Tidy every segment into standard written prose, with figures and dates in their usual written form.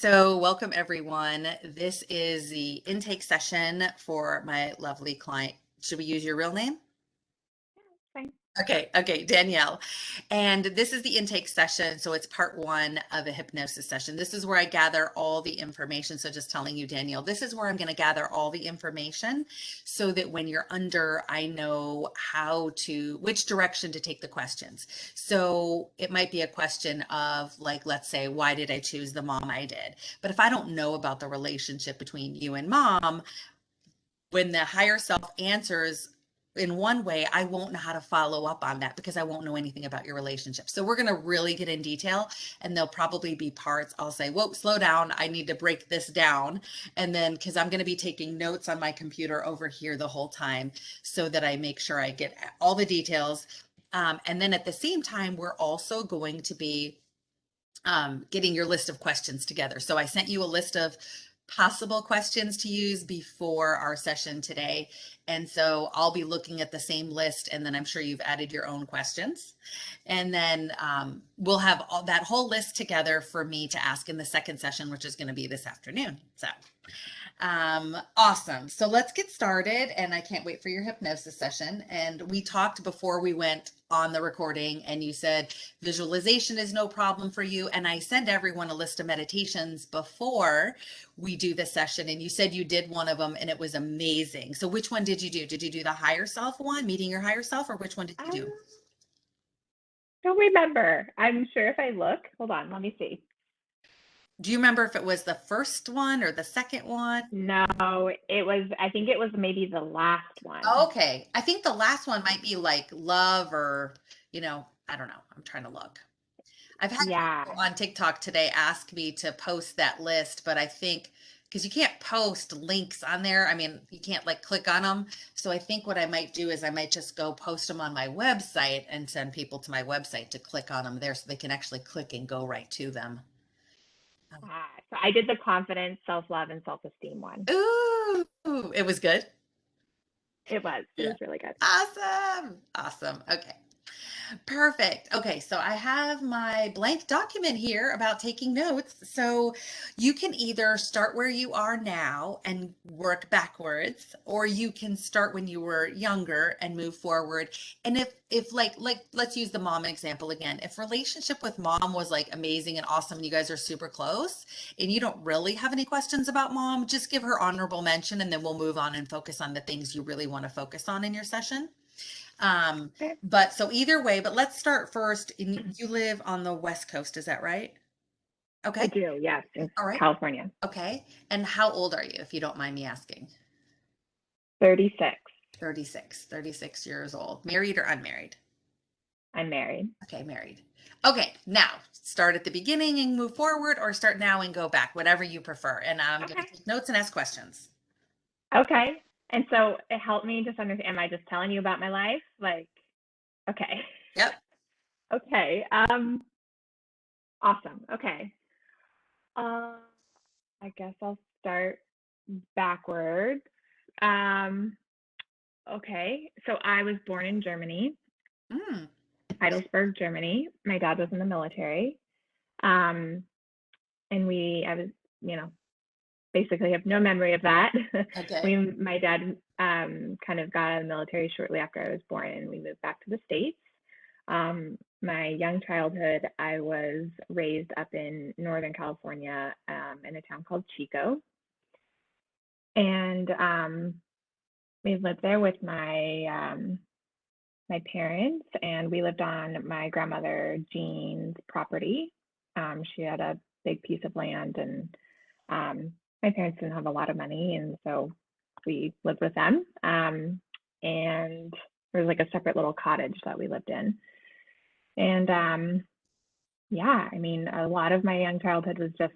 So, welcome everyone. This is the intake session for my lovely client. Should we use your real name? Fine. Okay, Danielle. And this is the intake session. So it's part one of a hypnosis session. This is where I gather all the information. So just telling you, Danielle, this is where I'm going to gather all the information so that when you're under, I know which direction to take the questions. So it might be a question of like, let's say, why did I choose the mom I did? But if I don't know about the relationship between you and mom, when the higher self answers in one way, I won't know how to follow up on that because I won't know anything about your relationship. So we're going to really get in detail, and there'll probably be parts I'll say, whoa, slow down. I need to break this down. And then because I'm going to be taking notes on my computer over here the whole time so that I make sure I get all the details. And then at the same time, we're also going to be getting your list of questions together. So I sent you a list of possible questions to use before our session today. And so I'll be looking at the same list, and then I'm sure you've added your own questions. And then we'll have that whole list together for me to ask in the second session, which is going to be this afternoon. So awesome. So let's get started. And I can't wait for your hypnosis session. And we talked before we went on the recording, and you said visualization is no problem for you. And I send everyone a list of meditations before we do the session. And you said you did one of them and it was amazing. So which one did you do? Did you do the higher self one, meeting your higher self, or which one did you do? Don't remember. I'm sure if I look, hold on, let me see. Do you remember if it was the first one or the second one? No, I think it was maybe the last one. Okay. I think the last one might be like love or, I don't know. I'm trying to look. I've had Yeah. people on TikTok today ask me to post that list, but I think because you can't post links on there, I mean, you can't like click on them. So I think what I might do is I might just go post them on my website and send people to my website to click on them there so they can actually click and go right to them. So I did the confidence, self-love, and self-esteem one. Ooh, it was good. It was Yeah. really good. Awesome. Okay. Perfect. Okay, so I have my blank document here about taking notes. So you can either start where you are now and work backwards, or you can start when you were younger and move forward. And if like let's use the mom example again. If relationship with mom was like amazing and awesome, and you guys are super close, and you don't really have any questions about mom, just give her honorable mention, and then we'll move on and focus on the things you really want to focus on in your session. Okay. But so either way, but let's start first. You live on the West Coast, is that right? I Okay. do, yes, in All right. California. Okay. And how old are you, if you don't mind me asking? 36. 36 years old. Married or unmarried? I'm married. Okay, married. Okay, now start at the beginning and move forward, or start now and go back, whatever you prefer. And I'm going Okay. to take notes and ask questions. Okay. And so it helped me just understand. Am I just telling you about my life? Like, okay. Yep. Okay. Awesome. Okay. I guess I'll start backwards. Um, okay. So I was born in Germany, Mm, Heidelberg, Germany. My dad was in the military. And I was, basically have no memory of that. okay. My dad kind of got out of the military shortly after I was born, and we moved back to the States. My young childhood, I was raised up in Northern California in a town called Chico. And we lived there with my parents, and we lived on my grandmother Jean's property. She had a big piece of land, and my parents didn't have a lot of money, and so we lived with them. And there was like a separate little cottage that we lived in. And yeah, I mean, a lot of my young childhood was just,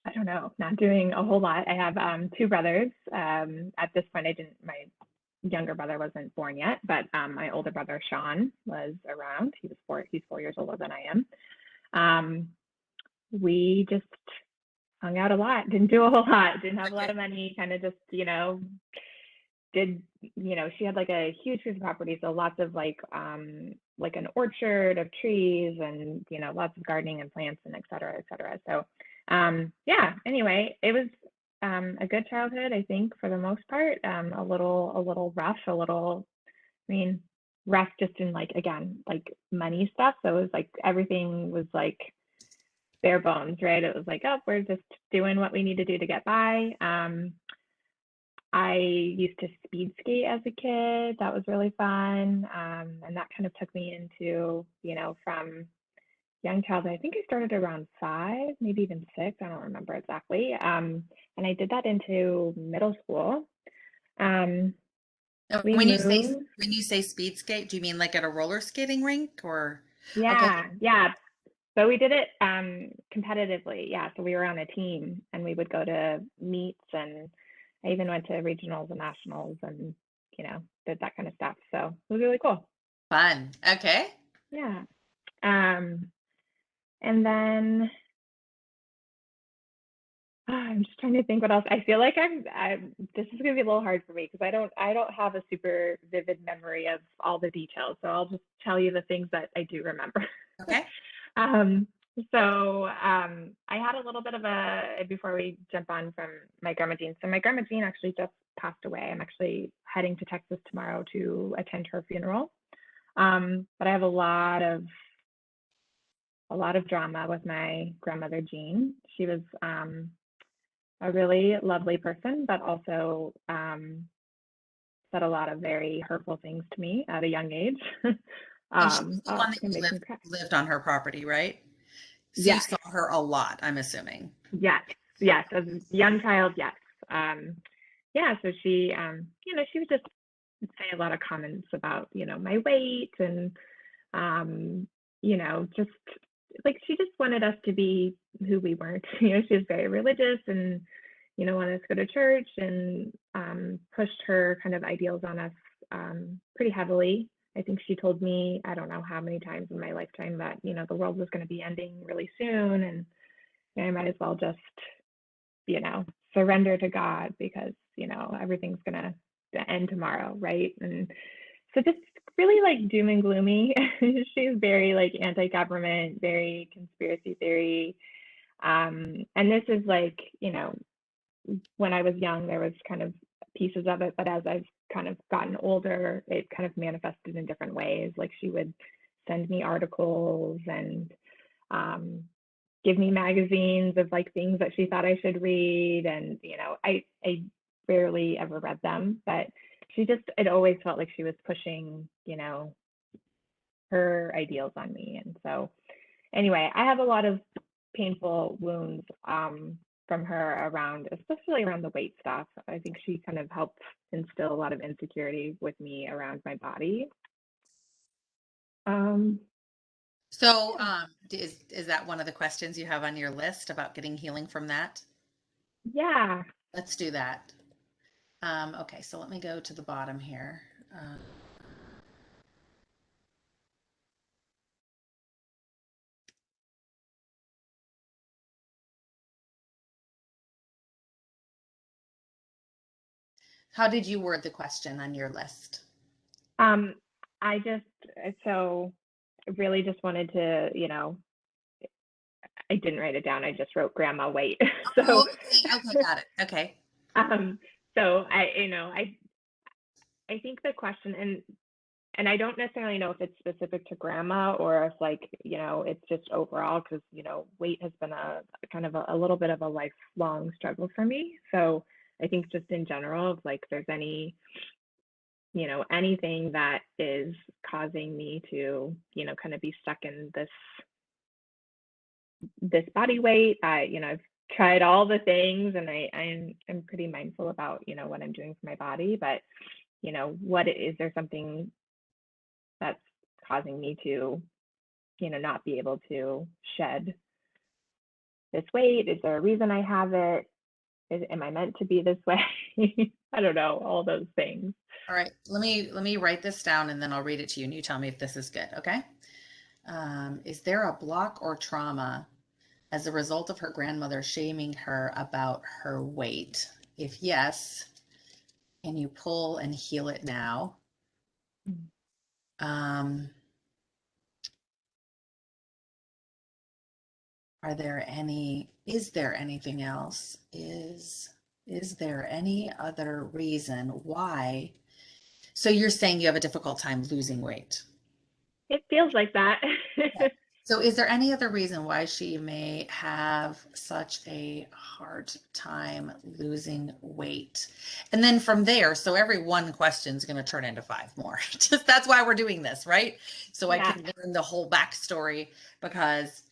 I don't know, not doing a whole lot. I have two brothers. At this point, my younger brother wasn't born yet, but my older brother, Sean, was around. He's 4 years older than I am. We just hung out a lot, didn't do a whole lot, didn't have a lot of money, kind of just, did, she had like a huge piece of property, so lots of like an orchard of trees and, lots of gardening and plants and et cetera, et cetera. So yeah, anyway, it was a good childhood, I think, for the most part. A little rough, rough just in like, again, like money stuff. So it was like everything was like bare bones, right? It was like, oh, we're just doing what we need to do to get by. I used to speed skate as a kid. That was really fun. And that kind of took me into, from young childhood. I think I started around 5, maybe even 6. I don't remember exactly. And I did that into middle school. We When moved. you say speed skate, do you mean like at a roller skating rink or? Okay, Yeah. But we did it competitively. Yeah. So we were on a team and we would go to meets, and I even went to regionals and nationals and, did that kind of stuff. So it was really cool. fun. Okay. Yeah. Um, and then I'm just trying to think what else. I feel like this is gonna be a little hard for me because I don't have a super vivid memory of all the details. So I'll just tell you the things that I do remember. Okay. I had a little bit of before we jump on from my grandma Jean. So my grandma Jean actually just passed away. I'm actually heading to Texas tomorrow to attend her funeral. But I have a lot of drama with my grandmother Jean. She was a really lovely person, but also said a lot of very hurtful things to me at a young age. And she was the one It's gonna that make me cry. lived on her property, right? So you Yes, saw her a lot, I'm assuming. yes. As a young child, yes. Yeah, so she, she would just say a lot of comments about, my weight and, just like she just wanted us to be who we weren't. She was very religious and, wanted us to go to church and pushed her kind of ideals on us pretty heavily. I think she told me, I don't know how many times in my lifetime that, the world was going to be ending really soon and I might as well just, surrender to God because, everything's going to end tomorrow, right? And so just really like doom and gloomy. She's very like anti-government, very conspiracy theory. And this is like, when I was young, there was kind of pieces of it, but as I've kind of gotten older, it kind of manifested in different ways. Like she would send me articles and give me magazines of like things that she thought I should read. And, I rarely ever read them, but it always felt like she was pushing, her ideals on me. And so anyway, I have a lot of painful wounds from her around, especially around the weight stuff. I think she kind of helped instill a lot of insecurity with me around my body. So, Yeah. is that one of the questions you have on your list about getting healing from that? Yeah. Let's do that. Okay, so let me go to the bottom here. Uh, how did you word the question on your list? Um, I just, so really just wanted to, I didn't write it down. I just wrote grandma weight. Oh, So, okay, okay, got it. Okay. um, so I think the question, and I don't necessarily know if it's specific to grandma or if like, it's just overall because, weight has been a kind of a little bit of a lifelong struggle for me. So I think just in general, if like there's any, anything that is causing me to, kind of be stuck in this body weight. I've tried all the things and I'm pretty mindful about, what I'm doing for my body, but what is there something that's causing me to, not be able to shed this weight? Is there a reason I have it? Am I meant to be this way? I don't know, all those things. All right. Let me write this down and then I'll read it to you and you tell me if this is good. Okay. Is there a block or trauma as a result of her grandmother shaming her about her weight? If yes, Can you pull and heal it now? Um, is there anything else? Is there any other reason why? So you're saying you have a difficult time losing weight. It feels like that. Yeah. So is there any other reason why she may have such a hard time losing weight? And then from there, so every one question is going to turn into 5 more. Just that's why we're doing this, right? So I Yeah. can learn the whole backstory because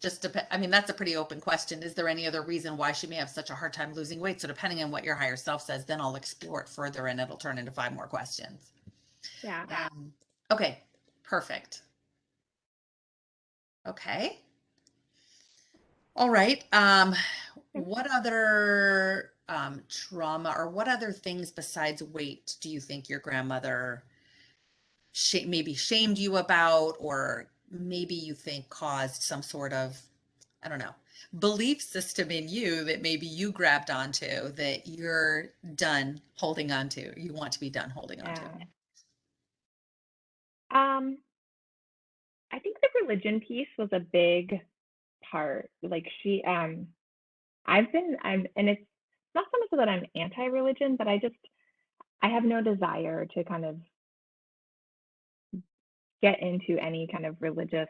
I mean, that's a pretty open question. Is there any other reason why she may have such a hard time losing weight? So depending on what your higher self says, then I'll explore it further and it'll turn into 5 more questions. Yeah. Okay, perfect. Okay. All right. What other trauma or what other things besides weight do you think your grandmother maybe shamed you about, or maybe you think caused some sort of, I don't know, belief system in you that maybe you grabbed onto that you're done holding on to, you want to be done holding on to? Yeah. Um, I think the religion piece was a big part. Like and it's not so much that I'm anti-religion, but I have no desire to kind of get into any kind of religious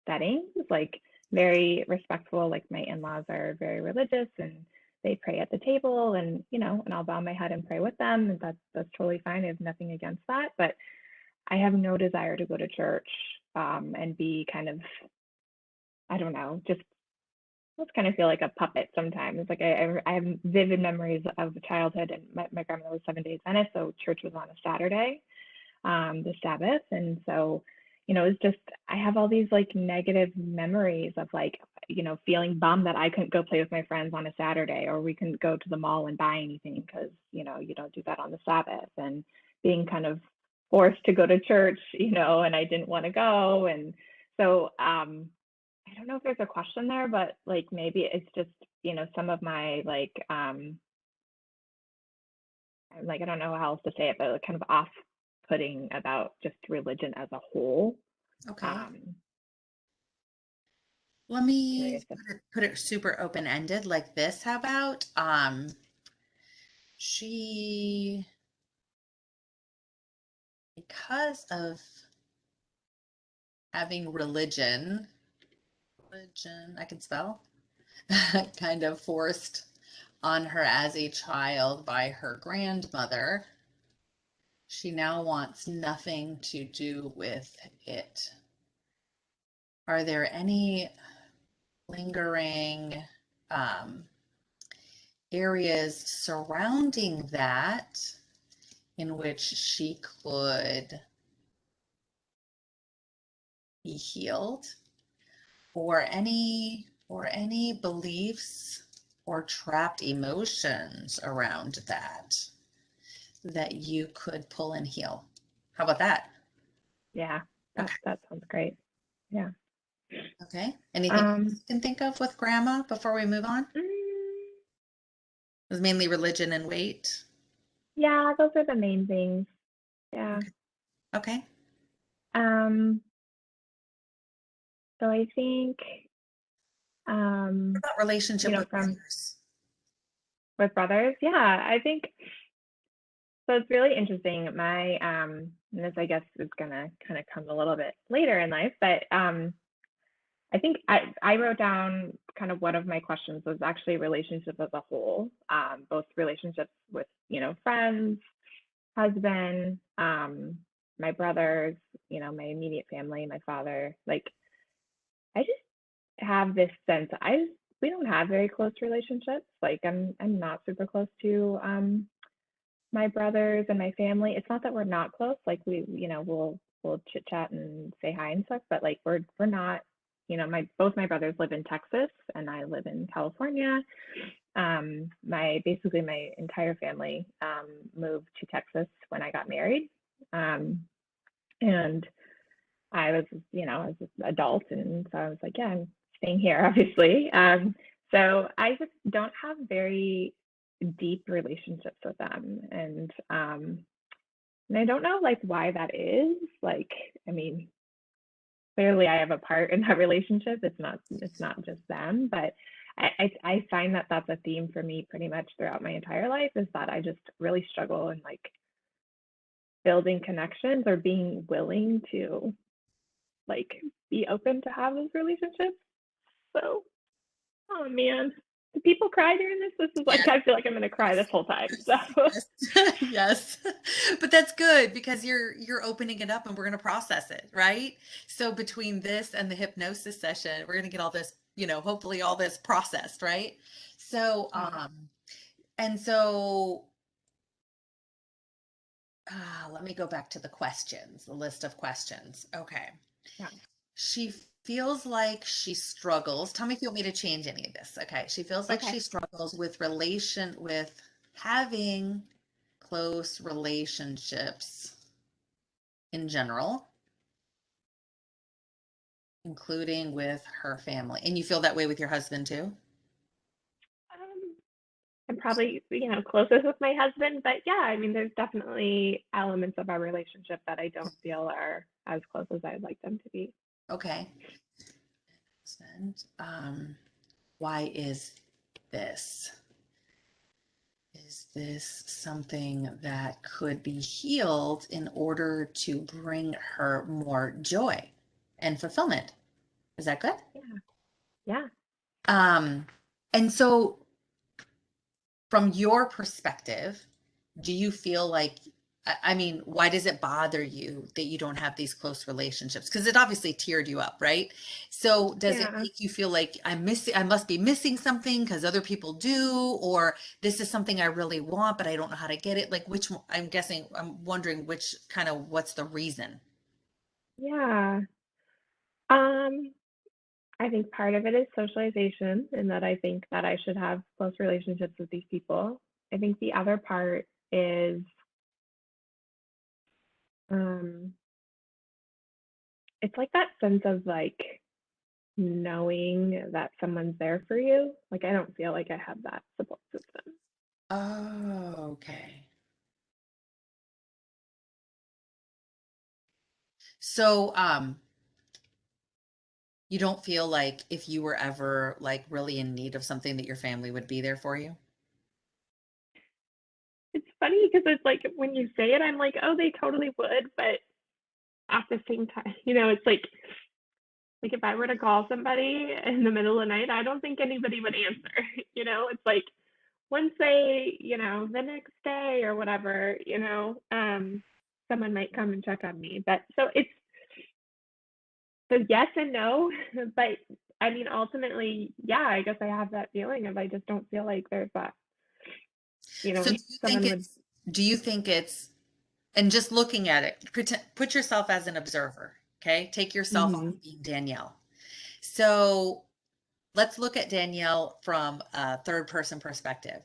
settings. Like, very respectful. Like, my in-laws are very religious and they pray at the table, and and I'll bow my head and pray with them, and that's totally fine. I have nothing against that, but I have no desire to go to church and be kind of, I don't know, just almost kind of feel like a puppet sometimes. Like, I have vivid memories of childhood, and my grandmother was Seventh-day Adventist, so church was on a Saturday, the Sabbath. And so, it's just, I have all these like negative memories of like, feeling bummed that I couldn't go play with my friends on a Saturday, or we couldn't go to the mall and buy anything because, you don't do that on the Sabbath, and being kind of forced to go to church, and I didn't want to go. And so, I don't know if there's a question there, but like maybe it's just, some of my like I don't know how else to say it, but kind of off-putting about just religion as a whole. Okay. Um, Let me Curious if, put it super open-ended like this. How about she, because of having religion, I can spell, kind of forced on her as a child by her grandmother, she now wants nothing to do with it. Are there any lingering areas surrounding that in which she could be healed, or any beliefs or trapped emotions around that you could pull and heal? How about that? yeah, that Okay. that sounds great. Yeah. Okay. Anything else Um, you can think of with grandma before we move on? It mm, was mainly religion and weight. yeah, those are the main things. Yeah. Okay. Okay. Um, so I think, What about relationship with from brothers? with brothers, yeah, I think so. It's really interesting. And this, I guess, is gonna kind of come a little bit later in life, but I think I wrote down kind of one of my questions was actually relationships as a whole, both relationships with, friends, husband, my brothers, my immediate family, my father. Like, I just have this sense we don't have very close relationships. Like, I'm not super close to my brothers and my family. It's not that we're not close. Like, we'll chit chat and say hi and stuff, but like we're not, my both my brothers live in Texas and I live in California. Basically my entire family moved to Texas when I got married. And I was, I was an adult, and so I was like, yeah, I'm staying here, obviously. So I just don't have very deep relationships with them. And I don't know like why that is. Like, I mean, clearly I have a part in that relationship. It's not just them, but I find that that's a theme for me pretty much throughout my entire life, is that I just really struggle in like building connections or being willing to like be open to have those relationships. So, oh man, do people cry during this? This is like, Yes. I feel like I'm gonna cry this whole time. So Yes. Yes. But that's good because you're opening it up and we're going to process it, right? So between this and the hypnosis session, we're going to get all this, hopefully all this processed, right? So, yeah, and so let me go back to the questions, the list of questions. Okay. yeah, She feels like she struggles. Tell me if you want me to change any of this. Okay. She feels like okay, she struggles with having close relationships in general, including with her family. And you feel that way with your husband too? I'm probably, closest with my husband, but yeah, I mean, there's definitely elements of our relationship that I don't feel are as close as I'd like them to be. Okay. Why is this? Is this something that could be healed in order to bring her more joy and fulfillment? Is that good? Yeah, yeah, Um, and so from your perspective, do you feel like, I mean, why does it bother you that you don't have these close relationships? Because it obviously teared you up, right? So does it yeah, make you feel like I must be missing something because other people do, or this is something I really want, but I don't know how to get it? Like which one, I'm wondering which kind of, what's the reason? yeah. Um, I think part of it is socialization, and that I think that I should have close relationships with these people. I think the other part is um, it's like that sense of like knowing that someone's there for you. Like I don't feel like I have that support system. Oh, okay. So, you don't feel like if you were ever like really in need of something that your family would be there for you? It's funny because it's like when you say it, I'm like, oh, they totally would, but at the same time, it's like if I were to call somebody in the middle of the night, I don't think anybody would answer. It's like once they, the next day or whatever, someone might come and check on me. But so it's so yes and no, but I mean, ultimately, yeah, I guess I have that feeling of I just don't feel like there's that, So do you think someone would. do you think it's, and just looking at it, put yourself as an observer, okay? Take yourself off Mhm. being Danielle. So let's look at Danielle from a third person perspective.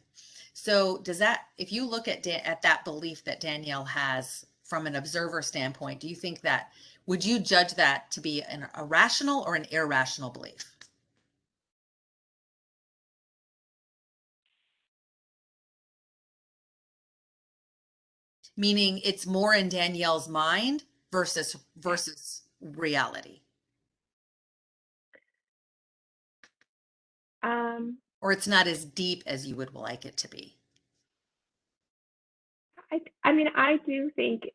So does that, if you look at that belief that Danielle has from an observer standpoint, do you think that, would you judge that to be a rational or an irrational belief? Meaning it's more in Danielle's mind Yeah. versus reality, Um, or it's not as deep as you would like it to be. I mean, I do think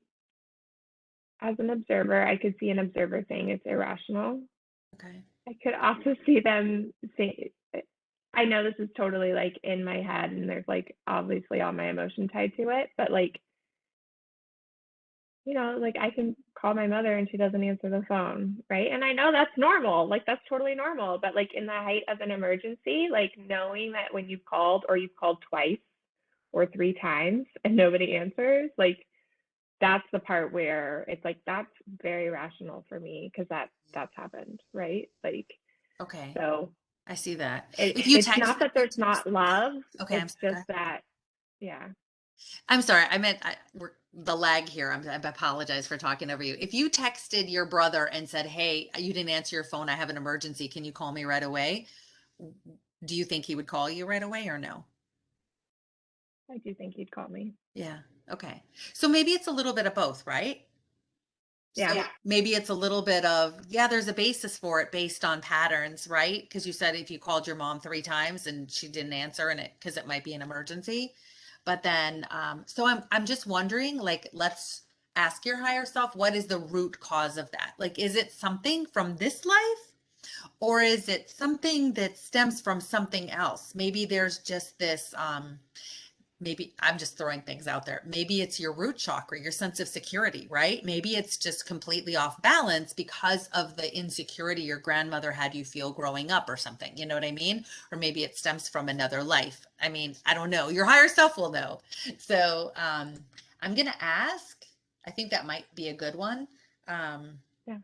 as an observer, I could see an observer saying it's irrational. Okay. I could also see them say, I know this is totally like in my head and there's like obviously all my emotion tied to it, but like, like I can call my mother and she doesn't answer the phone, right? And I know that's normal, like that's totally normal, but like in the height of an emergency, like knowing that when you've called or you've called twice or three times and nobody answers, like that's the part where it's like that's very rational for me because that's happened, right? Like Okay. so I see that. it, If you it's not texted that your there's not love, okay, it's I'm sorry. Go just ahead. that, yeah. I'm sorry. I meant the lag here. I apologize for talking over you. If you texted your brother and said, "Hey, you didn't answer your phone. I have an emergency. Can you call me right away?" Do you think he would call you right away or no? I do think you'd call me. Yeah. Okay. So maybe it's a little bit of both, right? So Yeah. maybe it's a little bit of, yeah, there's a basis for it based on patterns, right? Because you said if you called your mom 3 times and she didn't answer and because it might be an emergency. But then, so I'm just wondering, like, let's ask your higher self, what is the root cause of that? Like, is it something from this life? Or is it something that stems from something else? Maybe there's just this, maybe I'm just throwing things out there. Maybe it's your root chakra, your sense of security, right? Maybe it's just completely off balance because of the insecurity your grandmother had you feel growing up or something. You know what I mean? Or maybe it stems from another life. I mean, I don't know. Your higher self will know. So I'm going to ask, I think that might be a good one. Yeah.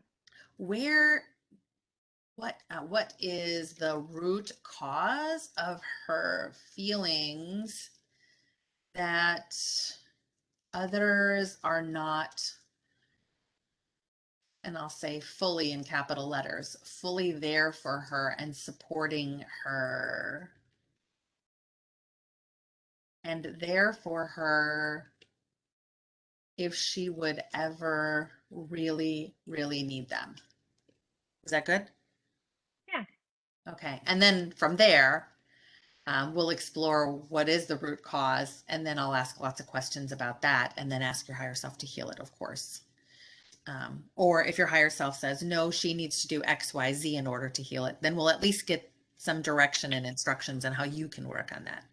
Where what is the root cause of her feelings that others are not, and I'll say fully in capital letters, fully there for her and supporting her and there for her if she would ever really, really need them. Is that good? Yeah. Okay. And then from there, we'll explore what is the root cause, and then I'll ask lots of questions about that, and then ask your higher self to heal it, of course. Or if your higher self says, no, she needs to do X, Y, Z in order to heal it, then we'll at least get some direction and instructions on how you can work on that.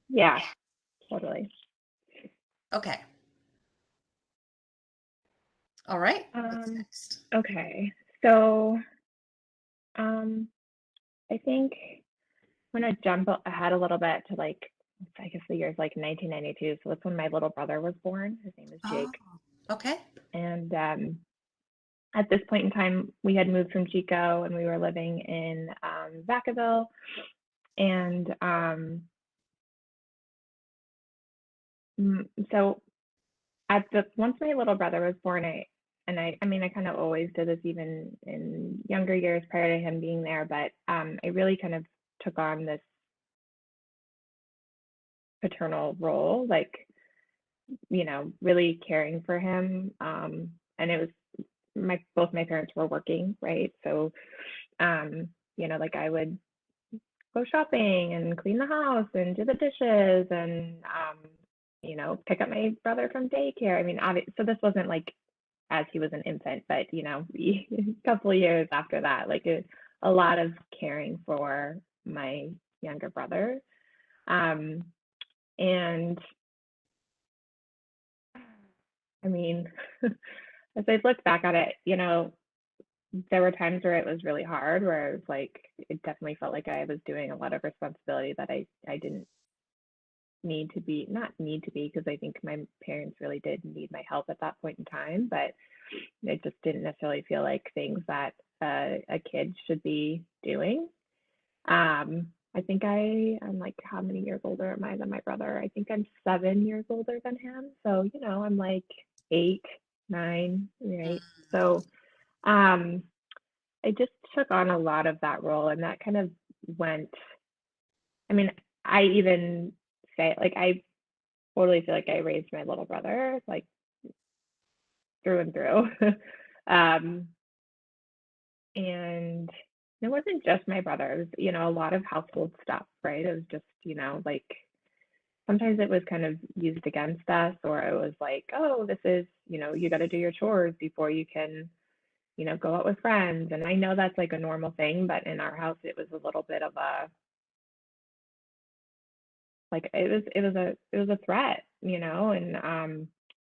Yeah. Totally. Okay. All right. What's next? Okay. So I think I'm gonna jump ahead a little bit to like, I guess the year's like 1992. So that's when my little brother was born. His name is Oh, Jake. okay. And at this point in time, we had moved from Chico and we were living in Vacaville. And so once my little brother was born, I mean, I kind of always did this even in younger years prior to him being there, but I really kind of took on this paternal role, like, you know, really caring for him. And it was both my parents were working, right? So, you know, like I would go shopping and clean the house and do the dishes and, you know, pick up my brother from daycare. I mean, so this wasn't like as he was an infant, but, you know, a couple of years after that, like a lot of caring for my younger brother. And I mean, as I look back at it, you know, there were times where it was really hard, where it was like, it definitely felt like I was doing a lot of responsibility that I didn't not need to be, because I think my parents really did need my help at that point in time, but it just didn't necessarily feel like things that a kid should be doing. I think I'm like, how many years older am I than my brother? I think I'm 7 years older than him. So, you know, I'm like 8, 9, right? So, um, I just took on a lot of that role, and that kind of went, I mean, I even say, like, I totally feel like I raised my little brother, like, through and through. um, and it wasn't just my brother, it was, you know, a lot of household stuff, right? It was just, you know, like, sometimes it was kind of used against us, or it was like, oh, this is, you know, you got to do your chores before you can, you know, go out with friends. And I know that's like a normal thing, but in our house, it was a little bit of a, like, it was a threat, you know. And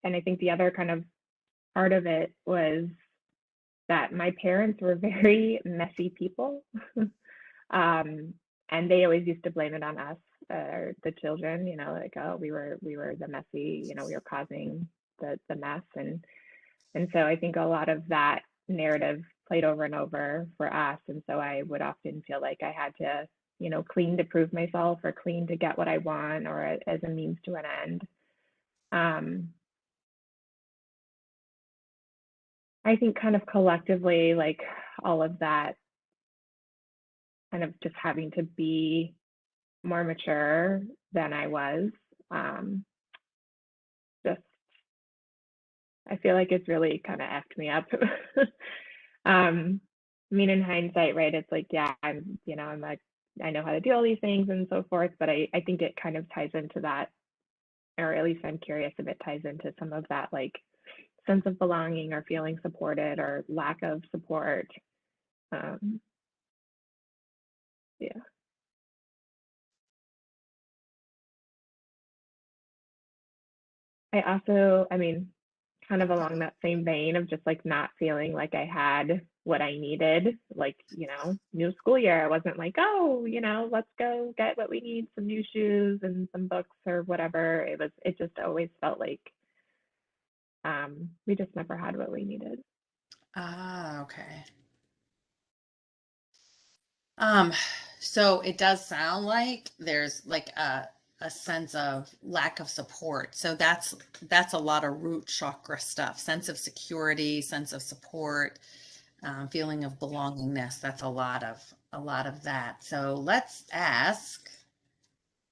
I think the other kind of part of it was that my parents were very messy people. And they always used to blame it on us, the children, you know, like, oh, we were the messy, you know, we were causing the mess. And so I think a lot of that narrative played over and over for us. And so I would often feel like I had to, you know, clean to prove myself, or clean to get what I want, or as a means to an end. I think kind of collectively, like, all of that kind of just having to be more mature than I was, Just, I feel like it's really kind of effed me up. I mean, in hindsight, right, it's like, yeah, I'm like, I know how to do all these things and so forth, but I think it kind of ties into that, or at least I'm curious if it ties into some of that, like, sense of belonging or feeling supported or lack of support. Um, yeah. I also, I mean, kind of along that same vein of just like not feeling like I had what I needed, like, new school year. I wasn't like, oh, let's go get what we need, some new shoes and some books or whatever. It just always felt like we just never had what we needed. Ah, okay. Um, so it does sound like there's like a sense of lack of support. So that's a lot of root chakra stuff. Sense of security, sense of support, feeling of belongingness. That's a lot of that. So let's ask,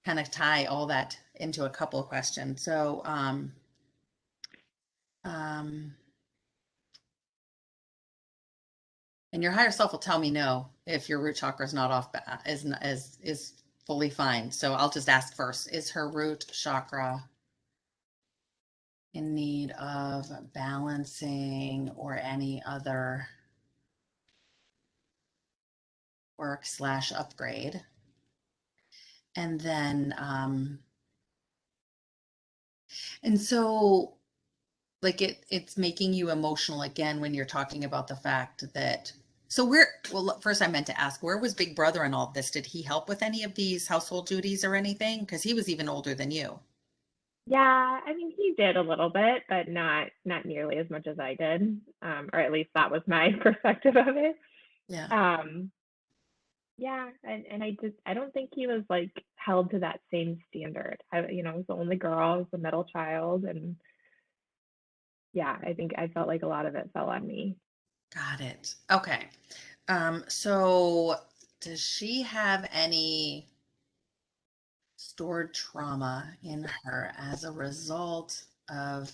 kind of tie all that into a couple of questions. So um, and your higher self will tell me no if your root chakra is not off, is fully fine. So I'll just ask first, is her root chakra in need of balancing or any other work/upgrade? And then and so like it's making you emotional again when you're talking about the fact that, so well, first I meant to ask, where was Big Brother in all of this? Did he help with any of these household duties or anything? Because he was even older than you. Yeah, I mean, he did a little bit, but not nearly as much as I did, or at least that was my perspective of it. Yeah. Um, yeah, and I don't think he was like held to that same standard. I was the only girl, I was the middle child, and yeah, I think I felt like a lot of it fell on me. Got it. Okay. So does she have any stored trauma in her as a result of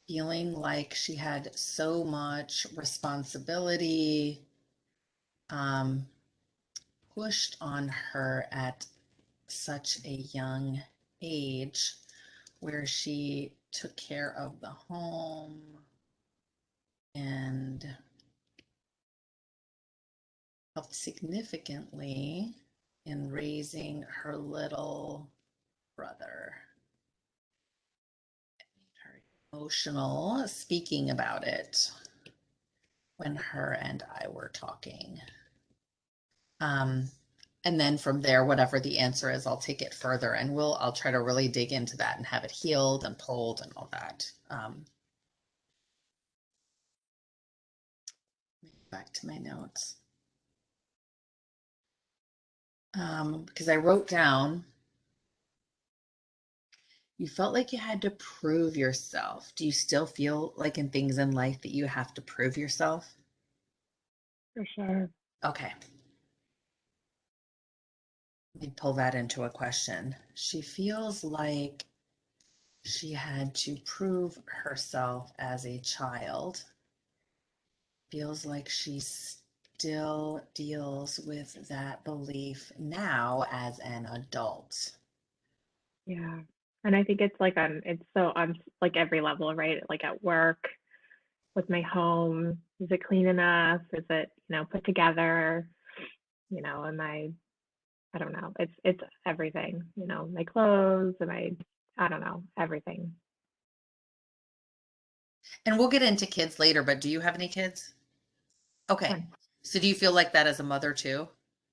feeling like she had so much responsibility um, pushed on her at such a young age, where she took care of the home and helped significantly in raising her little brother? Her emotional speaking about it when her and I were talking. Um, and then from there, whatever the answer is, I'll take it further and I'll try to really dig into that and have it healed and pulled and all that. Back to my notes. Because I wrote down, you felt like you had to prove yourself. Do you still feel like in things in life that you have to prove yourself? For sure. Okay. Let me pull that into a question. She feels like she had to prove herself as a child. Feels like she still deals with that belief now as an adult. Yeah. And I think it's so on like every level, right? Like at work, with my home, is it clean enough? Is it, put together? Am I don't know. It's everything, my clothes, I don't know, everything. And we'll get into kids later, but do you have any kids? Okay. Fun. So do you feel like that as a mother too?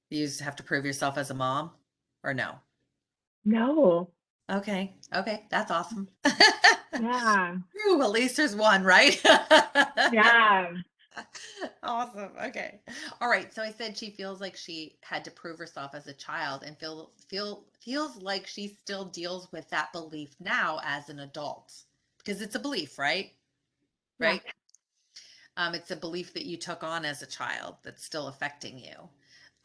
You just have to prove yourself as a mom or no? No. Okay. Okay. That's awesome. Yeah. Ooh, at least there's one, right? Yeah. Awesome. Okay. All right. So I said she feels like she had to prove herself as a child and feels like she still deals with that belief now as an adult because it's a belief, right? Yeah. Right. It's a belief that you took on as a child that's still affecting you.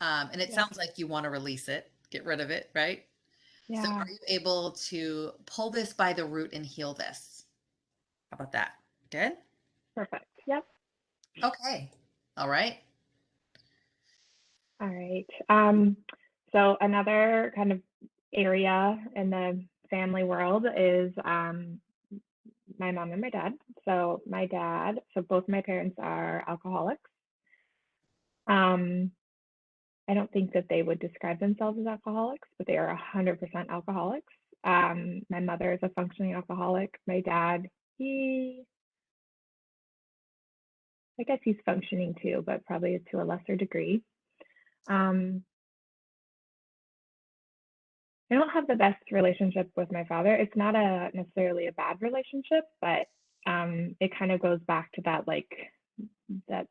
And it Yeah. sounds like you want to release it, get rid of it, right? So Yeah. are you able to pull this by the root and heal this? How about that? Good? Perfect. Yep. Okay. All right. All right. So another kind of area in the family world is my mom and my dad. So my dad, so both my parents are alcoholics. Um, I don't think that they would describe themselves as alcoholics, but they are 100% alcoholics. My mother is a functioning alcoholic. My dad, I guess he's functioning too, but probably to a lesser degree. Um, I don't have the best relationship with my father. It's not necessarily a bad relationship, but it kind of goes back to that like that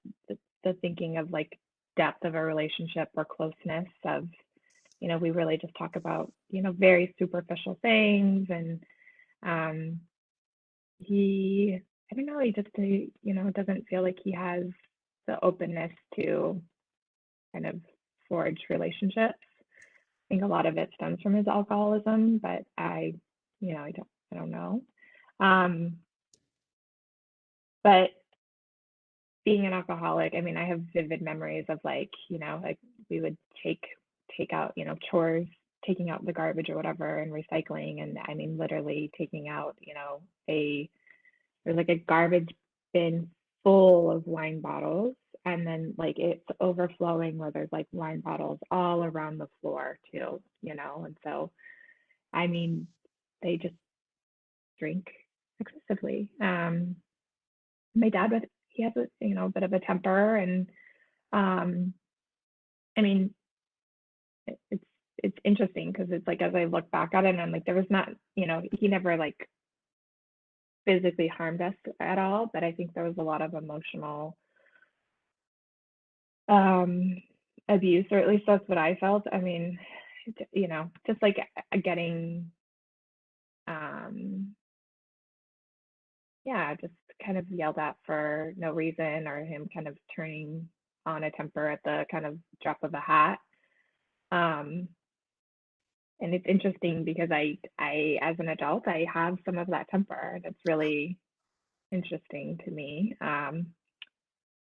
the thinking of like depth of a relationship or closeness of, we really just talk about, very superficial things. And um, I don't know, he just, doesn't feel like he has the openness to kind of forge relationships. I think a lot of it stems from his alcoholism, but I don't know. Um, but being an alcoholic, I mean, I have vivid memories of like, like we would take out, chores, taking out the garbage or whatever and recycling. And I mean, literally taking out, there's like a garbage bin full of wine bottles. And then like it's overflowing where there's like wine bottles all around the floor too, and so I mean, they just drink excessively. My dad was he has a a bit of a temper, and um, I mean, it's interesting because it's like as I look back at it, and I'm like, there was not, he never like physically harmed us at all, but I think there was a lot of emotional um abuse, or at least that's what I felt. I mean, just like getting um yeah, just kind of yelled at for no reason, or him kind of turning on a temper at the kind of drop of a hat. Um, and it's interesting because as an adult, I have some of that temper, and it's really interesting to me.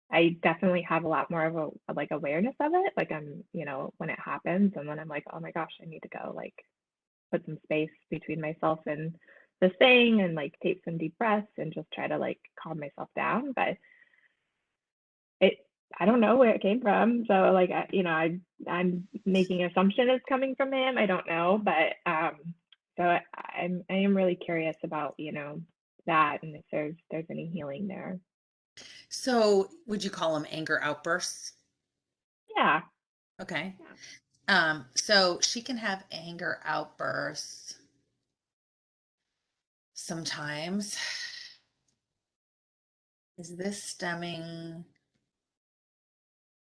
I definitely have a lot more of a like awareness of it. Like I'm, when it happens, and then I'm like, oh my gosh, I need to go like put some space between myself and this thing, and like take some deep breaths and just try to like calm myself down. But it I don't know where it came from. So like I'm making assumption it's coming from him. I don't know, but so I am really curious about that, and if there's any healing there. So would you call them anger outbursts? Yeah. Okay. Yeah. So she can have anger outbursts sometimes. Is this stemming?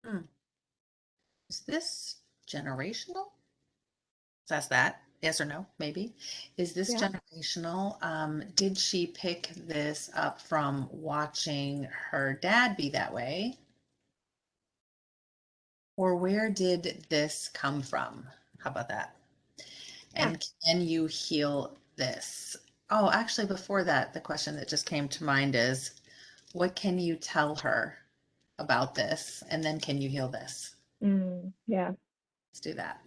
Hmm, is this generational? Let's ask that. Yes or no, maybe. Is this Yeah. generational? Did she pick this up from watching her dad be that way? Or where did this come from? How about that? Yeah. And can you heal this? Oh, actually, before that, the question that just came to mind is, what can you tell her about this? And then can you heal this? Yeah. Let's do that.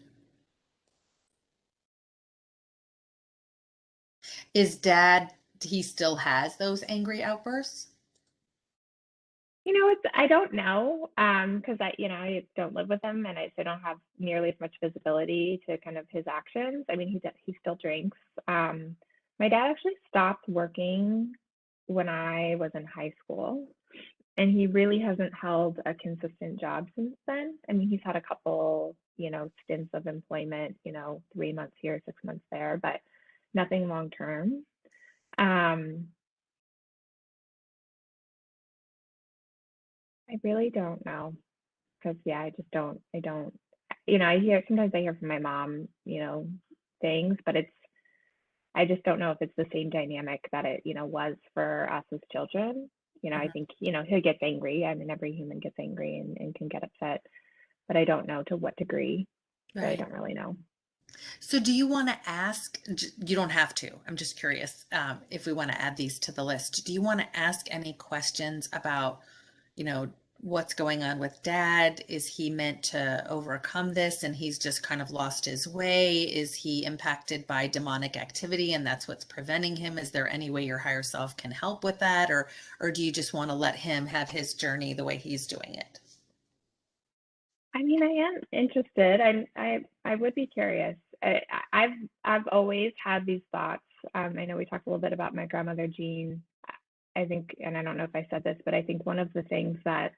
Is dad, he still has those angry outbursts? I don't know, because I don't live with him, and I don't have nearly as much visibility to kind of his actions. I mean, he still drinks. My dad actually stopped working when I was in high school, and he really hasn't held a consistent job since then. I mean, he's had a couple, stints of employment, 3 months here, 6 months there, but nothing long term. Um, I really don't know. Because yeah, I don't, sometimes I hear from my mom, things, but I just don't know if it's the same dynamic that it, was for us as children. I Mhm. think, he gets angry. I mean, every human gets angry and can get upset, but I don't know to what degree. So I Right. don't really know. So do you want to ask, you don't have to, I'm just curious, if we want to add these to the list. Do you want to ask any questions about, you know, what's going on with dad? Is he meant to overcome this and he's just kind of lost his way? Is he impacted by demonic activity and that's what's preventing him? Is there any way your higher self can help with that? Or do you just want to let him have his journey the way he's doing it? I mean, I am interested. I would be curious. I've always had these thoughts. I know we talked a little bit about my grandmother Jean. I think, and I don't know if I said this, but I think one of the things that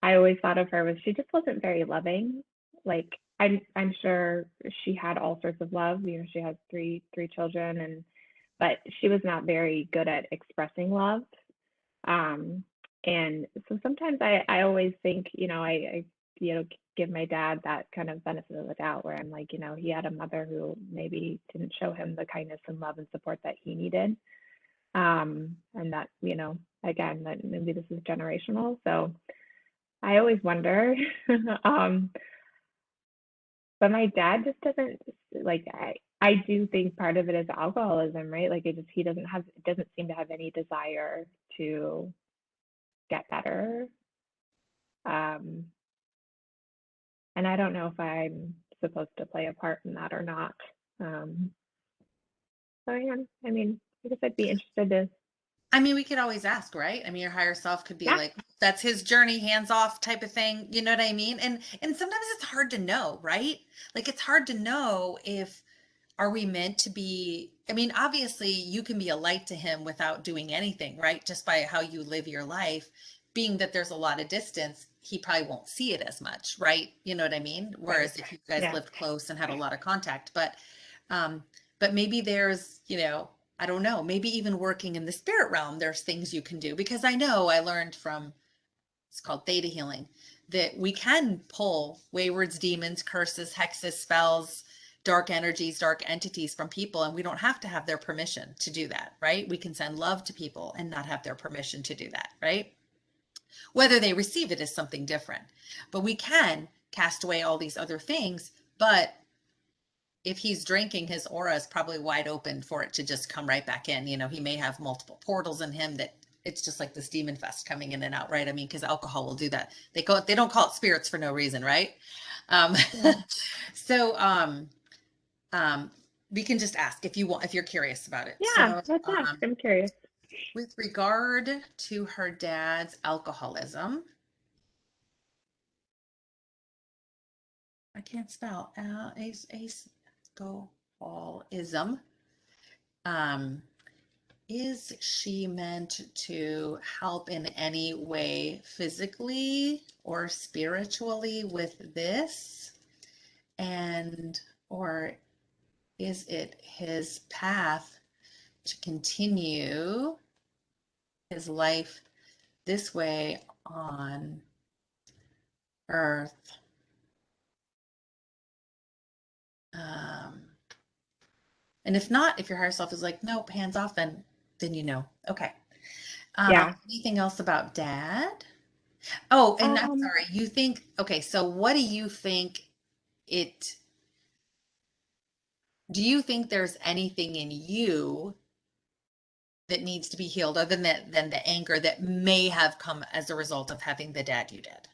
I always thought of her was she just wasn't very loving. Like I'm sure she had all sorts of love. You know, she has three children, and but she was not very good at expressing love. Um, and so sometimes I always think, I give my dad that kind of benefit of the doubt where I'm like, he had a mother who maybe didn't show him the kindness and love and support that he needed. And that, again, that maybe this is generational. So I always wonder. um, but my dad just doesn't like I do think part of it is alcoholism, right? Like he doesn't seem to have any desire to get better. Um, and I don't know if I'm supposed to play a part in that or not. Um, so yeah, I mean, I guess I'd be interested to, I mean, we could always ask, right? I mean, your higher self could be yeah, like, that's his journey, hands off type of thing. You know what I mean? And sometimes it's hard to know, right? Like it's hard to know if are we meant to be, I mean, obviously you can be a light to him without doing anything, right? Just by how you live your life. Being that there's a lot of distance, he probably won't see it as much, right? You know what I mean? right, Whereas if you guys yeah, lived close and had a lot of contact, um, but maybe there's, I don't know, maybe even working in the spirit realm, there's things you can do because I know I learned from, it's called theta healing, that we can pull waywards, demons, curses, hexes, spells, dark energies, dark entities from people, and we don't have to have their permission to do that, right? We can send love to people and not have their permission to do that, right? Whether they receive it is something different, but we can cast away all these other things. But if he's drinking, his aura is probably wide open for it to just come right back in. He may have multiple portals in him that it's just like this demon fest coming in and out, right? I mean, because alcohol will do that. They don't call it spirits for no reason, right? Um, yeah, so um, we can just ask if you want, if you're curious about it. yeah. So Let's ask. I'm curious. with regard to her dad's alcoholism, I can't spell alcoholism. Um, Is she meant to help in any way physically or spiritually with this? And, or is it his path to continue his life this way on earth? Um, and if not, if your higher self is like, nope, hands off, then you know. Okay. Yeah. Anything else about dad? Oh, and I'm Um, sorry, you think, okay, so what do you think it, do you think there's anything in you that needs to be healed other than the anger that may have come as a result of having the dad you did?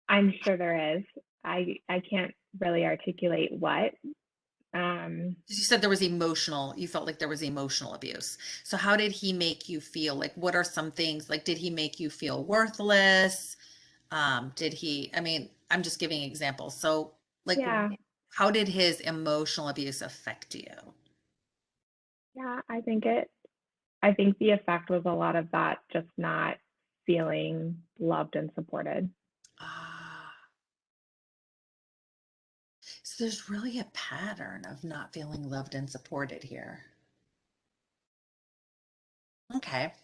I'm sure there is. I can't really articulate what. You said there was emotional, you felt like there was emotional abuse. So how did he make you feel? Like, what are some things, like, did he make you feel worthless? Did he, I mean, I'm just giving examples. So, like, Yeah, how did his emotional abuse affect you? yeah. I think the effect was a lot of that, just not feeling loved and supported. Ah, so there's really a pattern of not feeling loved and supported here. Okay.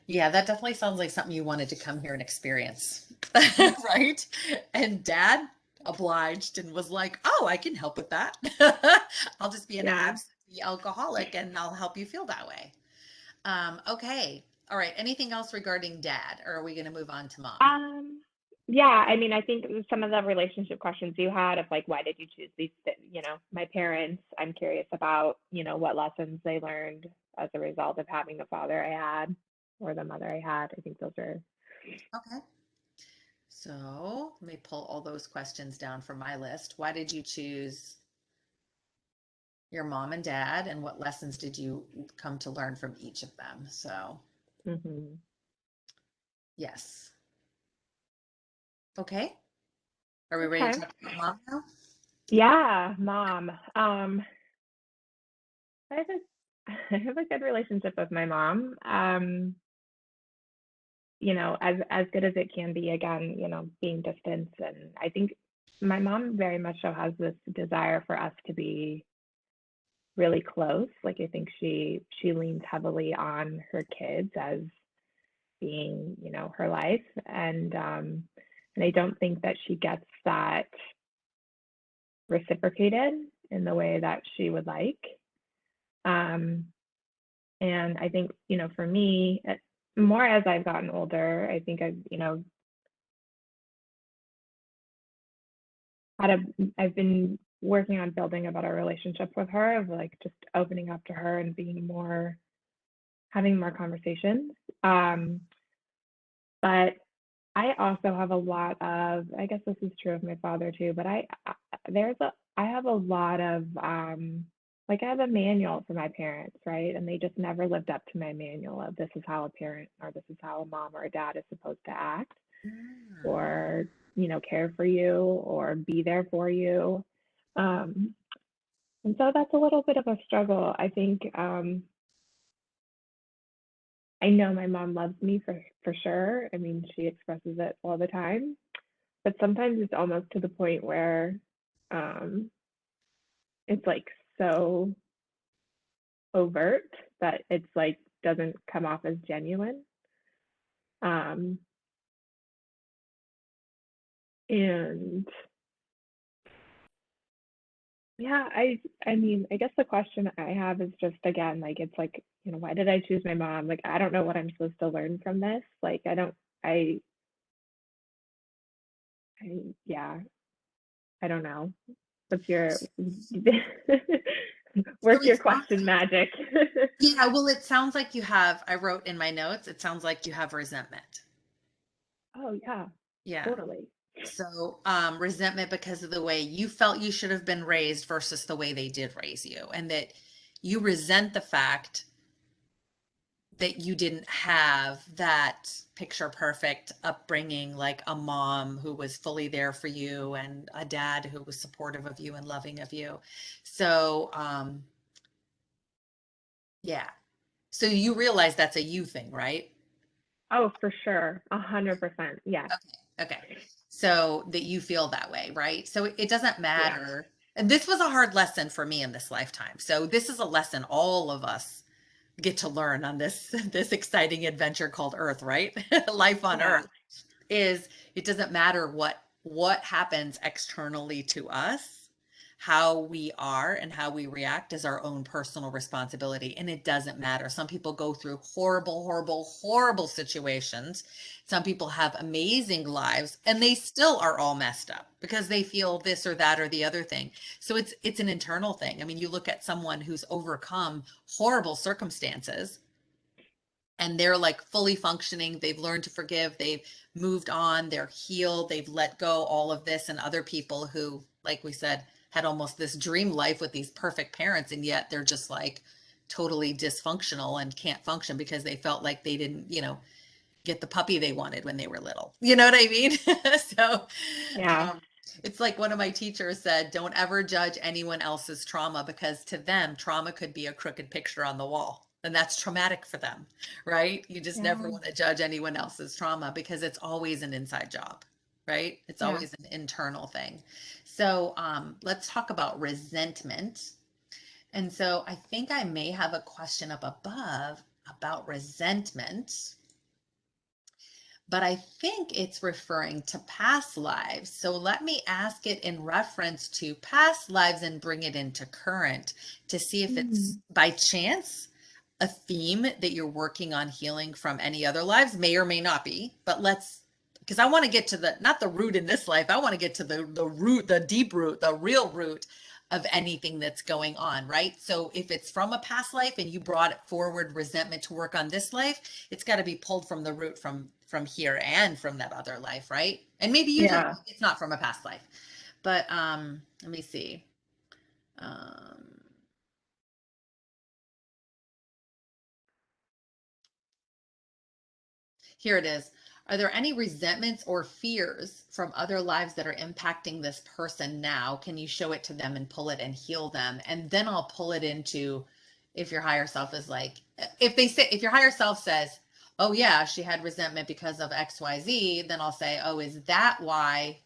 Yeah, that definitely sounds like something you wanted to come here and experience. Right? And dad obliged and was like, "Oh, I can help with that. I'll just be an Yeah. absentee alcoholic and I'll help you feel that way." Okay. All right. Anything else regarding dad, or are we going to move on to mom? Um, Yeah, I mean, I think some of the relationship questions you had of like, why did you choose these, my parents, I'm curious about, what lessons they learned as a result of having the father I had or the mother I had. I think those are, Okay. So let me pull all those questions down from my list. Why did you choose your mom and dad, and what lessons did you come to learn from each of them? So, mhm. yes. Okay. Are we ready to Okay. talk about mom now? Yeah, mom. I have a, I have a good relationship with my mom. As good as it can be, again, being distance. And I think my mom very much so has this desire for us to be really close. Like I think she leans heavily on her kids as being, her life. And I don't think that she gets that reciprocated in the way that she would like. Um, and I think, for me, more as I've gotten older, I think I've been working on building a better relationship with her, of like just opening up to her and being more, having more conversations. Um, but I also have a lot of, I guess this is true of my father too, but I have a lot of, like I have a manual for my parents, right? And they just never lived up to my manual of this is how a parent or this is how a mom or a dad is supposed to act Mm. or, care for you or be there for you. Um, and so that's a little bit of a struggle. I think I know my mom loves me for sure. I mean, she expresses it all the time, but sometimes it's almost to the point where um, it's like so overt that it's like doesn't come off as genuine. Um, and yeah, I mean, I guess the question I have is just again, like it's like, why did I choose my mom? Like I don't know what I'm supposed to learn from this. Like I don't I, yeah, I don't know. What's your So work it your sounds, question magic? yeah, well, it sounds like you have, I wrote in my notes, it sounds like you have resentment. Oh yeah, Yeah. totally. So, resentment because of the way you felt you should have been raised versus the way they did raise you, and that you resent the fact that you didn't have that picture perfect upbringing, like a mom who was fully there for you and a dad who was supportive of you and loving of you. So, yeah. So you realize that's a you thing, right? Oh, for sure. 100%. Yes. Okay. Okay. So that you feel that way, right? So it doesn't Yeah. matter. And this was a hard lesson for me in this lifetime. So this is a lesson all of us get to learn on this this exciting adventure called Earth, right? Life on Yeah. Earth is it doesn't matter what happens externally to us. How we are and how we react is our own personal responsibility, and it doesn't matter. Some people go through horrible situations. Some people have amazing lives and they still are all messed up because they feel this or that or the other thing. So it's an internal thing. I mean, you look at someone who's overcome horrible circumstances and they're like fully functioning. They've learned to forgive. They've moved on. They're healed. They've let go all of this. And other people who, like we said, had almost this dream life with these perfect parents, and yet they're just like totally dysfunctional and can't function because they felt like they didn't, get the puppy they wanted when they were little. You know what I mean? So, Yeah. um, it's like one of my teachers said, don't ever judge anyone else's trauma because to them, trauma could be a crooked picture on the wall. And that's traumatic for them, right? You just never Yeah. want to judge anyone else's trauma because it's always an inside job, right? It's Yeah. always an internal thing. So let's talk about resentment. And so I think I may have a question up above about resentment, but I think it's referring to past lives. So let me ask it in reference to past lives and bring it into current to see if it's Mm. by chance a theme that you're working on healing from any other lives. May or may not be, but let's because I want to get to the, not the root in this life. I want to get to the root, the deep root, the real root of anything that's going on, right? So if it's from a past life and you brought it forward resentment to work on this life, it's got to be pulled from the root from here and from that other life, right? And maybe Yeah. it's not from a past life. But let me see. Um Here it is. Are there any resentments or fears from other lives that are impacting this person now? Can you show it to them and pull it and heal them? And then I'll pull it into, if your higher self is like, if your higher self says, oh yeah, she had resentment because of XYZ, then I'll say, oh, is that why?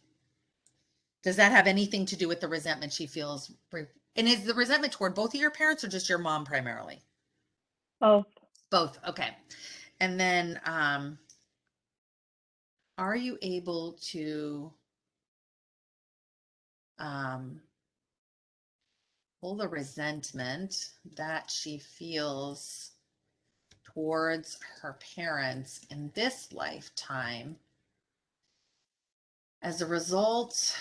Does that have anything to do with the resentment she feels? And is the resentment toward both of your parents or just your mom primarily? Oh, Both. Okay. And then, are you able to um, pull the resentment that she feels towards her parents in this lifetime as a result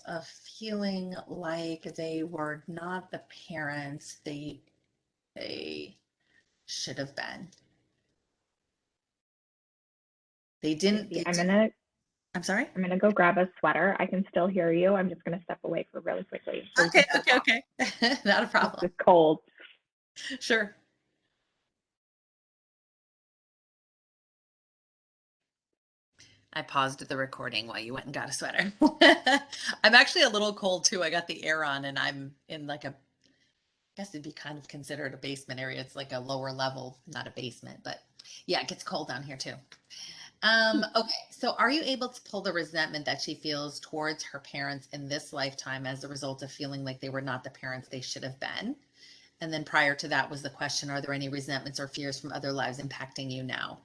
of feeling like they were not the parents they should have been. Stacy, They didn't, I'm sorry. I'm gonna go grab a sweater. I can still hear you. I'm just gonna step away for really quickly so we Okay, can still okay, talk. okay. Not a It's problem. just cold. Sure. I paused the recording while you went and got a sweater. I'm actually a little cold too. I got the air on and I'm in like a, I guess it'd be kind of considered a basement area. It's like a lower level, not a basement, but yeah, it gets cold down here too. Okay, so are you able to pull the resentment that she feels towards her parents in this lifetime as a result of feeling like they were not the parents they should have been? And then prior to that was the question, are there any resentments or fears from other lives impacting you now?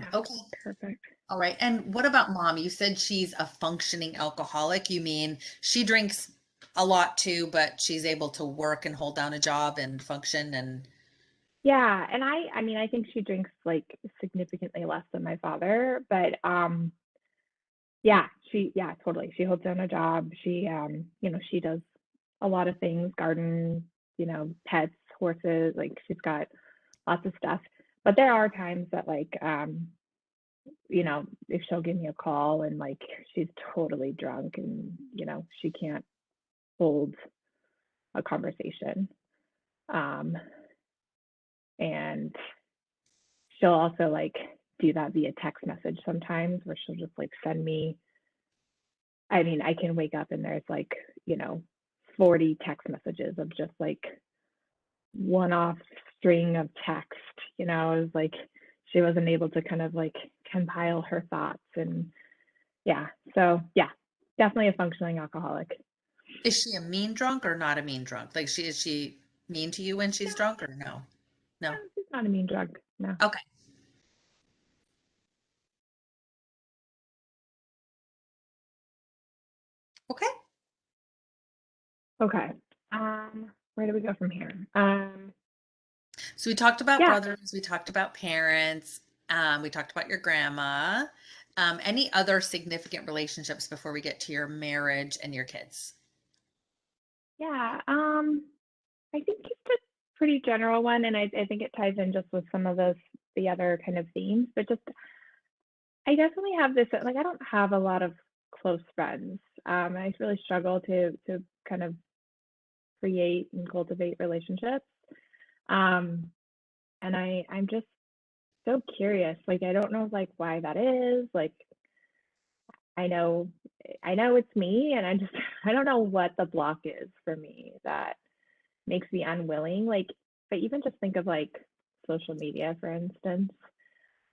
Yeah, Okay. perfect. All right. And what about mom? You said she's a functioning alcoholic. You mean she drinks a lot too, but she's able to work and hold down a job and function and Yeah, and I mean, I think she drinks like significantly less than my father, but yeah, yeah, totally. She holds down a job. She she does a lot of things, garden, pets, horses, like she's got lots of stuff. But there are times that like if she'll give me a call and like she's totally drunk and she can't hold a conversation. Um and she'll also like do that via text message sometimes where she'll just like send me. I mean, I can wake up and there's like, you know, 40 text messages of just like one off string of text. It was like she wasn't able to kind of like compile her thoughts. And yeah, so yeah, definitely a functioning alcoholic. is she a mean drunk or not a mean drunk? Like is she mean to you when she's No, drunk or no? No. she's not a mean drug. No. Okay. Okay. Okay. Where do we go from here? So we talked about Yeah, brothers, we talked about parents, we talked about your grandma. Any other significant relationships before we get to your marriage and your kids? yeah. I think it's a pretty general one, and I think it ties in just with some of the other kind of themes. But just I definitely have this like I don't have a lot of close friends. I really struggle to kind of create and cultivate relationships. Um, and I'm just so curious. Like I don't know like why that is. Like I know I know it's me, and I just I don't know what the block is for me that makes me unwilling. Like, but even just think of like social media, for instance.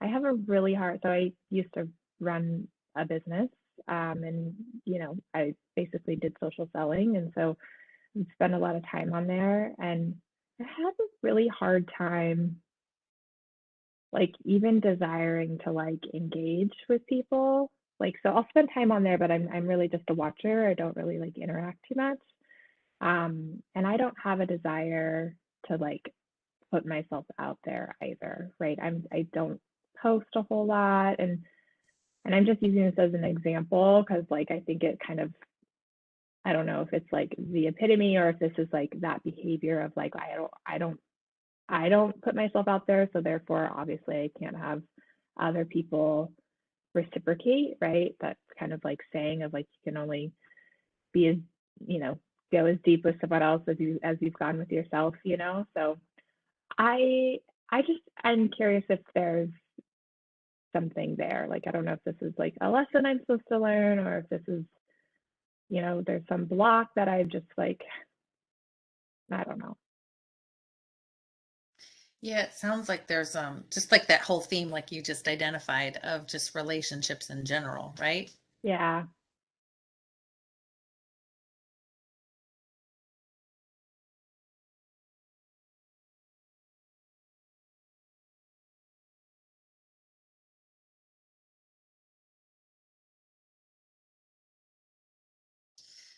I have a really hard, so I used to run a business, and I basically did social selling. And so I spent a lot of time on there. And I have a really hard time, like, even desiring to like engage with people. Like, so I'll spend time on there, but I'm really just a watcher. I don't really like interact too much. And I don't have a desire to like put myself out there either, right? I don't post a whole lot, and I'm just using this as an example because like I think it kind of, I don't know if it's like the epitome or if this is like that behavior of like I don't put myself out there, so therefore obviously I can't have other people reciprocate, right? That's kind of like saying of like you can only be as, you know, go as deep with someone else as you've gone with yourself, you know. So I I'm curious if there's something there. Like I don't know if this is like a lesson I'm supposed to learn or if this is, you know, there's some block that I've just like, I don't know. Yeah, it sounds like there's just like that whole theme like you just identified of just relationships in general, right? Yeah.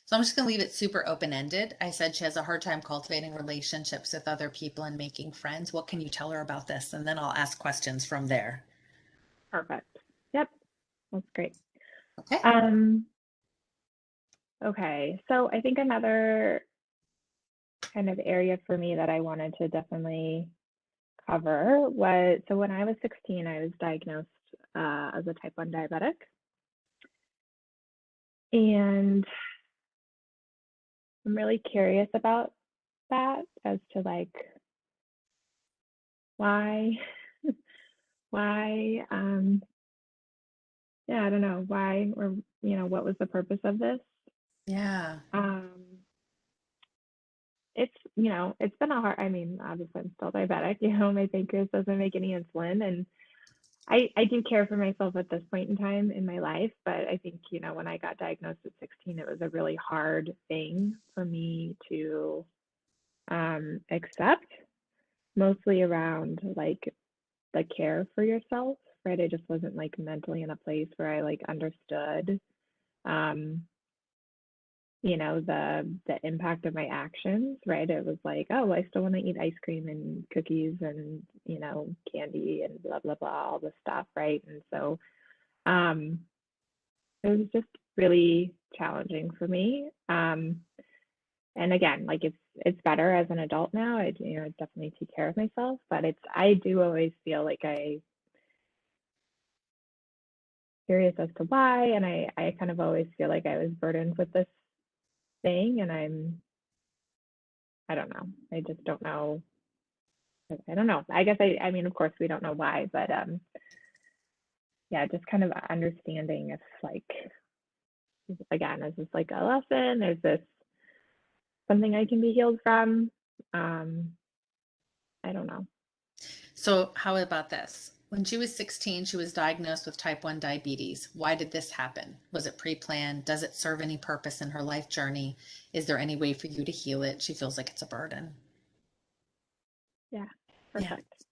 So I'm just going to leave it super open-ended. I said she has a hard time cultivating relationships with other people and making friends. What can you tell her about this? And then I'll ask questions from there. Perfect. Yep. That's great. Okay. Um, okay. So I think another kind of area for me that I wanted to definitely cover was, so when I was 16, I was diagnosed as a type 1 diabetic. And I'm really curious about that as to like why, why, yeah, I don't know why, or, you know, what was the purpose of this? Yeah. Um, it's, you know, it's been a hard, I mean, obviously I'm still diabetic, you know, my pancreas doesn't make any insulin, and I do care for myself at this point in time in my life, but I think, you know, when I got diagnosed at 16, it was a really hard thing for me to accept, mostly around like the care for yourself, right? I just wasn't like mentally in a place where I like understood, um, you know, the impact of my actions, right? It was like, oh, I still want to eat ice cream and cookies and, you know, candy and blah blah blah, all this stuff, right? And so um it was just really challenging for me. And again, like it's better as an adult now. I, you know, I definitely take care of myself, but it's, I do always feel like I curious as to why, and I kind of always feel like I was burdened with this thing, and I don't know. I just don't know. I don't know. I guess I mean, of course we don't know why, but yeah, just kind of understanding if like, again, is this like a lesson? Is this something I can be healed from? Um, I don't know. So how about this? When she was 16, she was diagnosed with type 1 diabetes. Why did this happen? Was it pre-planned? Does it serve any purpose in her life journey? Is there any way for you to heal it? She feels like it's a burden. Yeah, Yeah. perfect.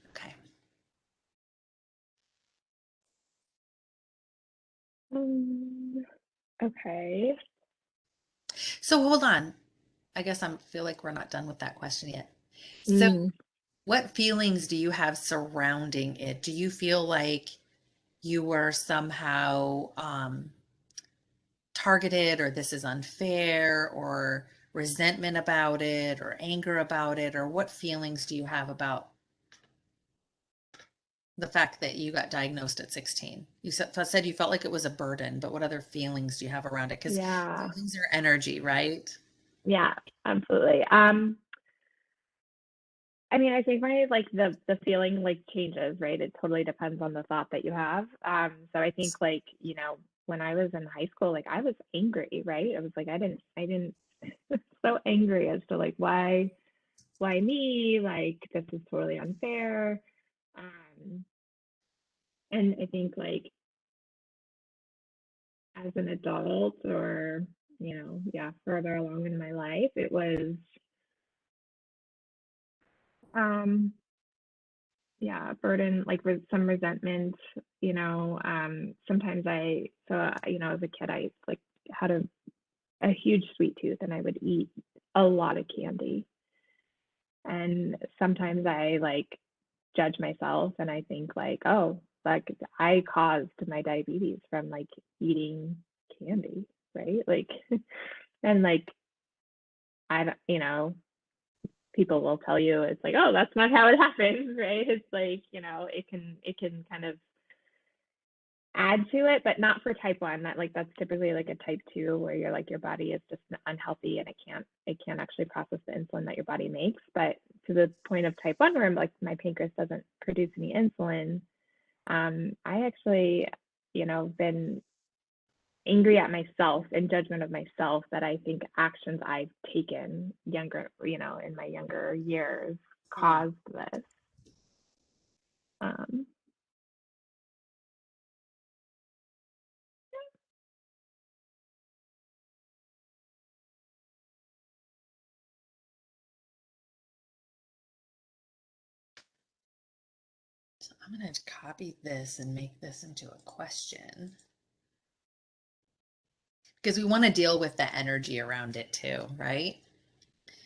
Okay. Um, okay. So hold on. I guess I feel like we're not done with that question yet. So Mm, what feelings do you have surrounding it? Do you feel like you were somehow targeted, or this is unfair, or resentment about it, or anger about it, or what feelings do you have about the fact that you got diagnosed at 16? You said you felt like it was a burden, but what other feelings do you have around it? Because yeah, feelings are energy, right? yeah, absolutely. I mean, I think my like the feeling like changes, right? It totally depends on the thought that you have. So I think like, you know, when I was in high school, like I was angry, right? I was like, I didn't so angry as to like why me? Like this is totally unfair. Um, and I think like as an adult or, you know, yeah, further along in my life, it was um yeah, burden, like some resentment, you know. Sometimes you know, as a kid, I like had a huge sweet tooth and I would eat a lot of candy. And sometimes I like judge myself and I think like, oh, like I caused my diabetes from like eating candy, right? Like, and like, I don't, people will tell you it's like, oh, that's not how it happens, right? It's like, it can kind of add to it, but not for type 1. That's typically like a type 2 where you're like your body is just unhealthy and it can't actually process the insulin that your body makes. But to the point of type 1 where I'm like my pancreas doesn't produce any insulin, I actually, been angry at myself in judgment of myself that I think actions I've taken in my younger years caused this. Um, So I'm going to copy this and make this into a question because we want to deal with the energy around it too, right?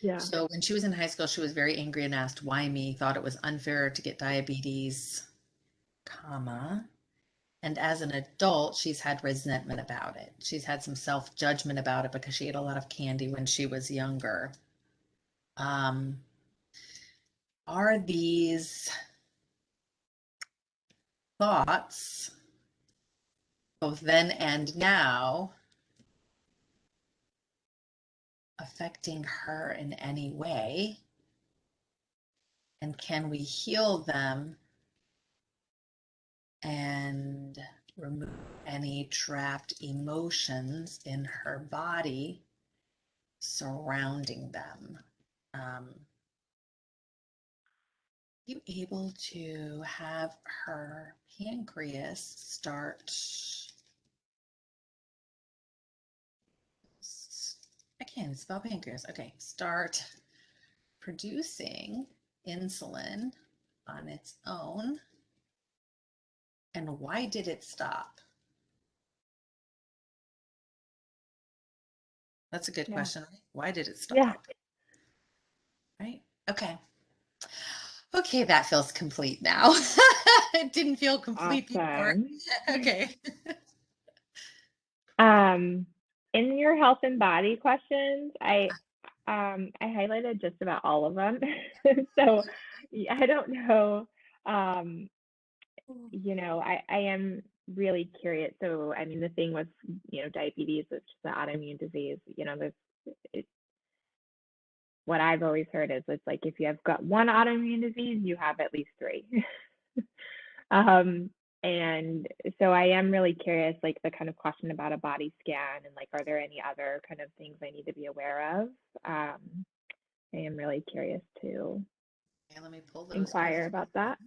yeah. So when she was in high school, she was very angry and asked why me, thought it was unfair to get diabetes, comma. And as an adult, she's had resentment about it. She's had some self-judgment about it because she ate a lot of candy when she was younger. Um, are these thoughts, both then and now, affecting her in any way? And can we heal them and remove any trapped emotions in her body surrounding them? You able to have her pancreas start, I can't even spell pancreas. Okay, start producing insulin on its own. And why did it stop? That's a good Yeah. question, right? Why did it Yeah. stop? Right? Okay. Okay, that feels complete now. It didn't feel complete before. Awesome. Okay. Um, in your health and body questions, I highlighted just about all of them. So I don't know. Um, I am really curious. So I mean, the thing with diabetes, it's just an autoimmune disease. It, what I've always heard is it's like if you have got one autoimmune disease, you have at least three. Um, and so I am really curious, like the kind of question about a body scan and like, are there any other kind of things I need to be aware of? I am really curious to Okay, let me pull those inquire questions. about that.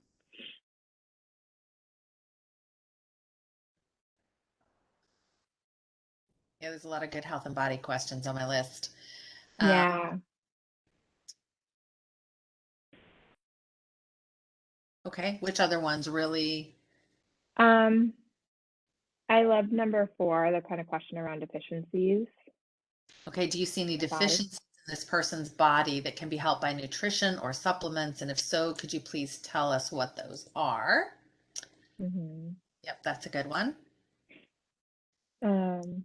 Yeah, there's a lot of good health and body questions on my list. Um, Yeah. okay, which other ones really? Um, I love number 4, the kind of question around deficiencies Okay, do you see any in the body. deficiencies in this person's body that can be helped by nutrition or supplements? And if so, could you please tell us what those are? Hmm. Yep, that's a good one. Um,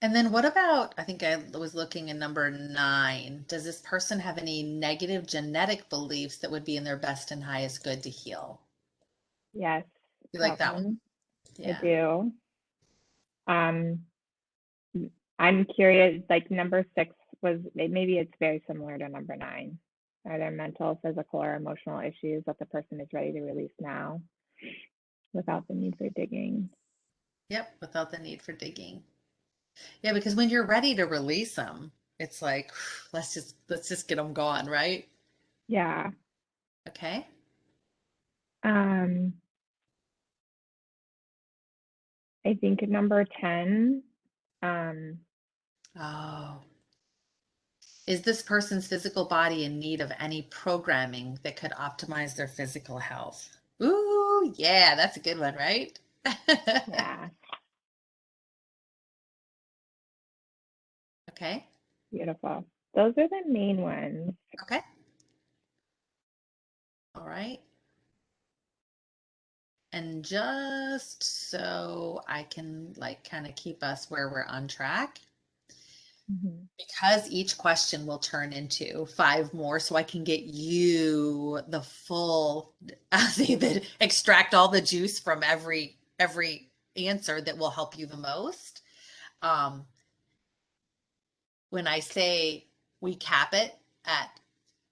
And then what about, I think I was looking in number 9. Does this person have any negative genetic beliefs that would be in their best and highest good to heal? yes, You like that that one? one. I Yeah. do. Um, I'm curious, like number 6 was maybe it's very similar to number 9. Are there mental, physical, or emotional issues that the person is ready to release now without the need for digging? Yep, without the need for digging. Yeah, because when you're ready to release them, it's like, let's just get them gone, right? Yeah. Okay. Um, I think number 10, um, Oh. Is this person's physical body in need of any programming that could optimize their physical health? Ooh, yeah, that's a good one, right? yeah, Okay. beautiful. Those are the main ones. Okay. All right. And just so I can like kind of keep us where we're on track, Mhm. because each question will turn into 5 more, so I can get you the full, extract all the juice from every answer that will help you the most. Um, when I say we cap it at,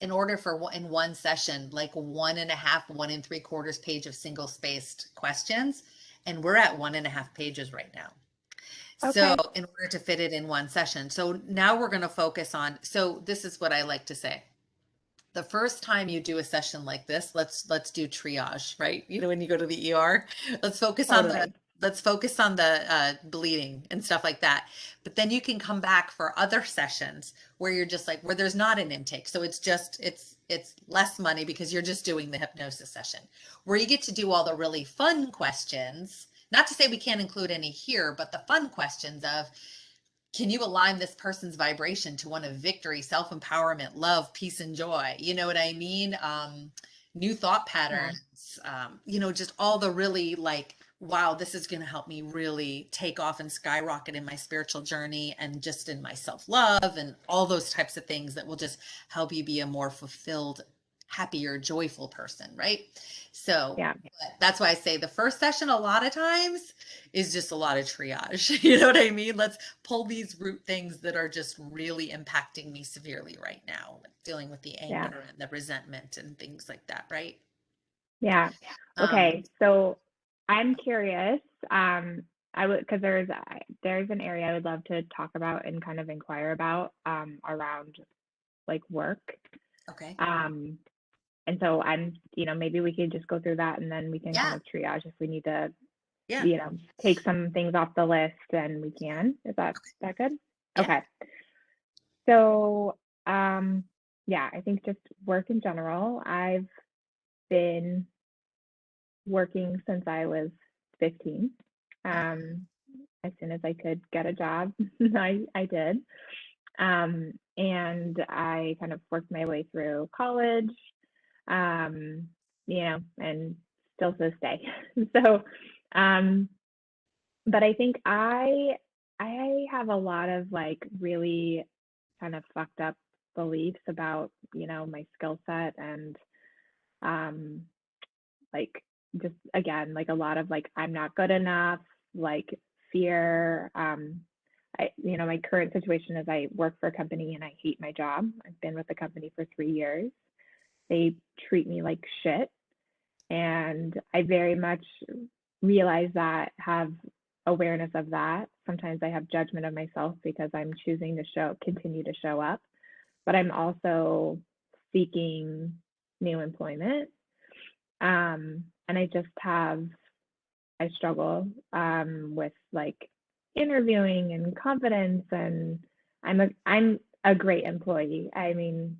in order for in one session, like 1.5, 1 3/4 page of single spaced questions, and we're at 1.5 pages right now. So Okay. in order to fit it in one session. So now we're going to focus on, so this is what I like to say. The first time you do a session like this, let's do triage, right? You know, when you go to the ER, let's focus on the Totally. let's focus on the bleeding and stuff like that. But then you can come back for other sessions where you're just like, where there's not an intake. So it's just it's less money because you're just doing the hypnosis session, where you get to do all the really fun questions. Not to say we can't include any here, but the fun questions of, can you align this person's vibration to one of victory, self-empowerment, love, peace, and joy? You know what I mean? New thought Yeah. patterns, just all the really like, wow, this is going to help me really take off and skyrocket in my spiritual journey and just in my self-love and all those types of things that will just help you be a more fulfilled, happier, joyful person, right? So Yeah. that's why I say the first session a lot of times is just a lot of triage. You know what I mean? Let's pull these root things that are just really impacting me severely right now, like dealing with the Yeah. anger and the resentment and things like that, right? Yeah. Um, Okay. So I'm curious. I would, because there's an area I would love to talk about and kind of inquire about around like work. okay. Um, and so maybe we could just go through that and then we can kind Yeah. of triage if we need to, Yeah. take some things off the list and we can. Is that good? Yeah. Okay. So, yeah, I think just work in general. I've been working since I was 15. As soon as I could get a job, I did. And I kind of worked my way through college, um, and still to this day. So, um, but I think I have a lot of like really kind of fucked up beliefs about, my skill set and um like just again like a lot of like I'm not good enough, like fear. My current situation is I work for a company and I hate my job. I've been with the company for 3 years. They treat me like shit, and I very much realize that, have awareness of that. Sometimes I have judgment of myself because I'm choosing to continue to show up, but I'm also seeking new employment. And I struggle with like interviewing and confidence, and I'm a great employee. I mean,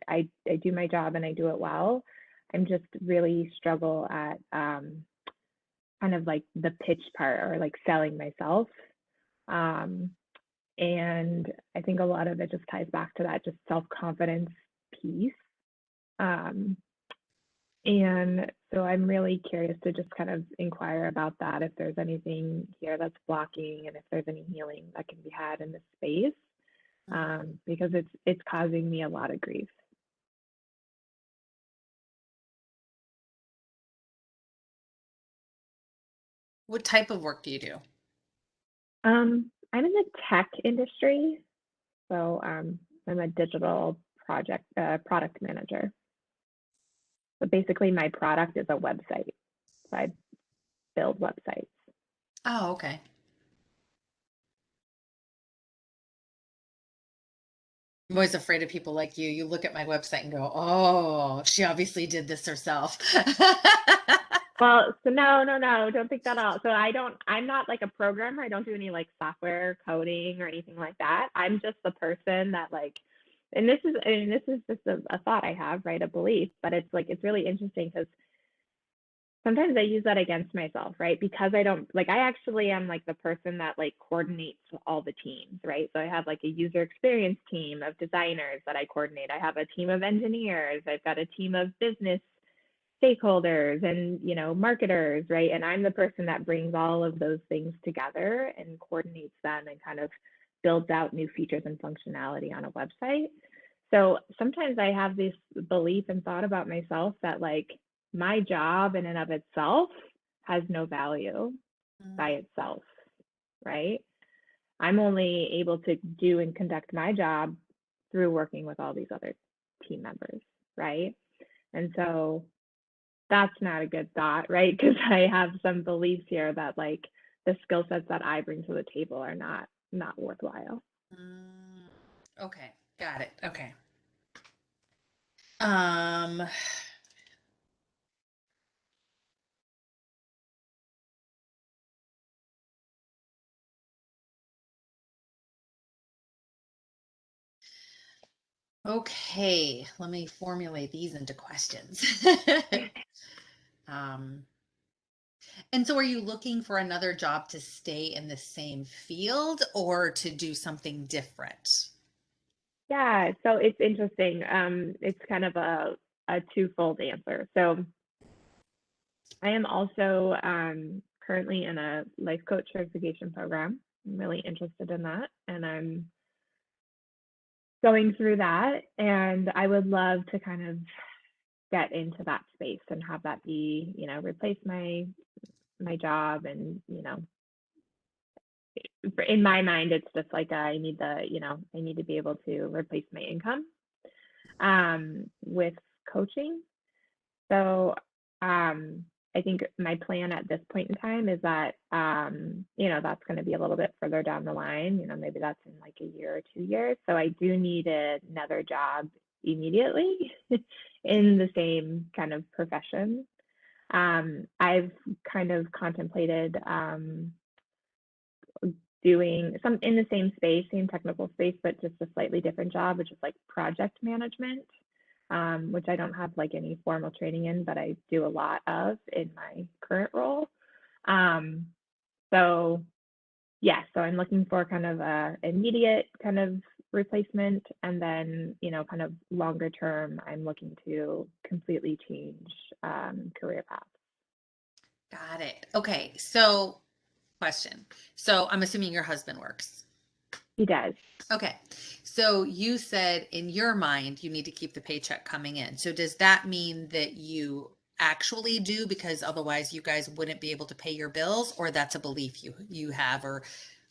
I do my job and I do it well. I'm just really struggle at kind of like the pitch part or like selling myself. Um, and I think a lot of it just ties back to that just self-confidence piece. Um, and so I'm really curious to just kind of inquire about that, if there's anything here that's blocking and if there's any healing that can be had in this space, Mhm. because it's causing me a lot of grief. What type of work do you do? I'm in the tech industry, so I'm a digital product manager. But basically, my product is a website. So I build websites. Oh, okay. I'm always afraid of people like you. You look at my website and go, oh, she obviously did this herself. Well, so no, don't think that out. So I'm not like a programmer. I don't do any like software coding or anything like that. I'm just the person that like, and this is just a thought I have, right? A belief, but it's like, it's really interesting because sometimes I use that against myself, right? Because I don't like, I actually am like the person that like coordinates all the teams, right? So I have like a user experience team of designers that I coordinate. I have a team of engineers. I've got a team of business stakeholders and, marketers, right? And I'm the person that brings all of those things together and coordinates them and kind of builds out new features and functionality on a website. So sometimes I have this belief and thought about myself that like my job in and of itself has no value by itself, right? I'm only able to do and conduct my job through working with all these other team members, right? And so that's not a good thought, right? Because I have some beliefs here that like the skill sets that I bring to the table are not worthwhile. Okay, got it. Okay. Um, okay, let me formulate these into questions. Um, and so are you looking for another job to stay in the same field or to do something different? Yeah, so it's interesting. It's kind of a twofold answer. So I am also currently in a life coach certification program. I'm really interested in that, and I'm going through that. And I would love to kind of get into that space and have that be, replace my job. And in my mind, it's just like I need I need to be able to replace my income with coaching. So I think my plan at this point in time is that that's going to be a little bit further down the line. Maybe that's in like a year or 2 years. So I do need another job immediately in the same kind of profession. I've kind of contemplated doing some in the same space, same technical space, but just a slightly different job, which is like project management, which I don't have like any formal training in, but I do a lot of in my current role. So yeah, so I'm looking for kind of a immediate kind of replacement, and then kind of longer term, I'm looking to completely change career paths. Got it. Okay, so question. So I'm assuming your husband works. He does. Okay. So you said in your mind you need to keep the paycheck coming in. So does that mean that you actually do because otherwise you guys wouldn't be able to pay your bills, or that's a belief you have, or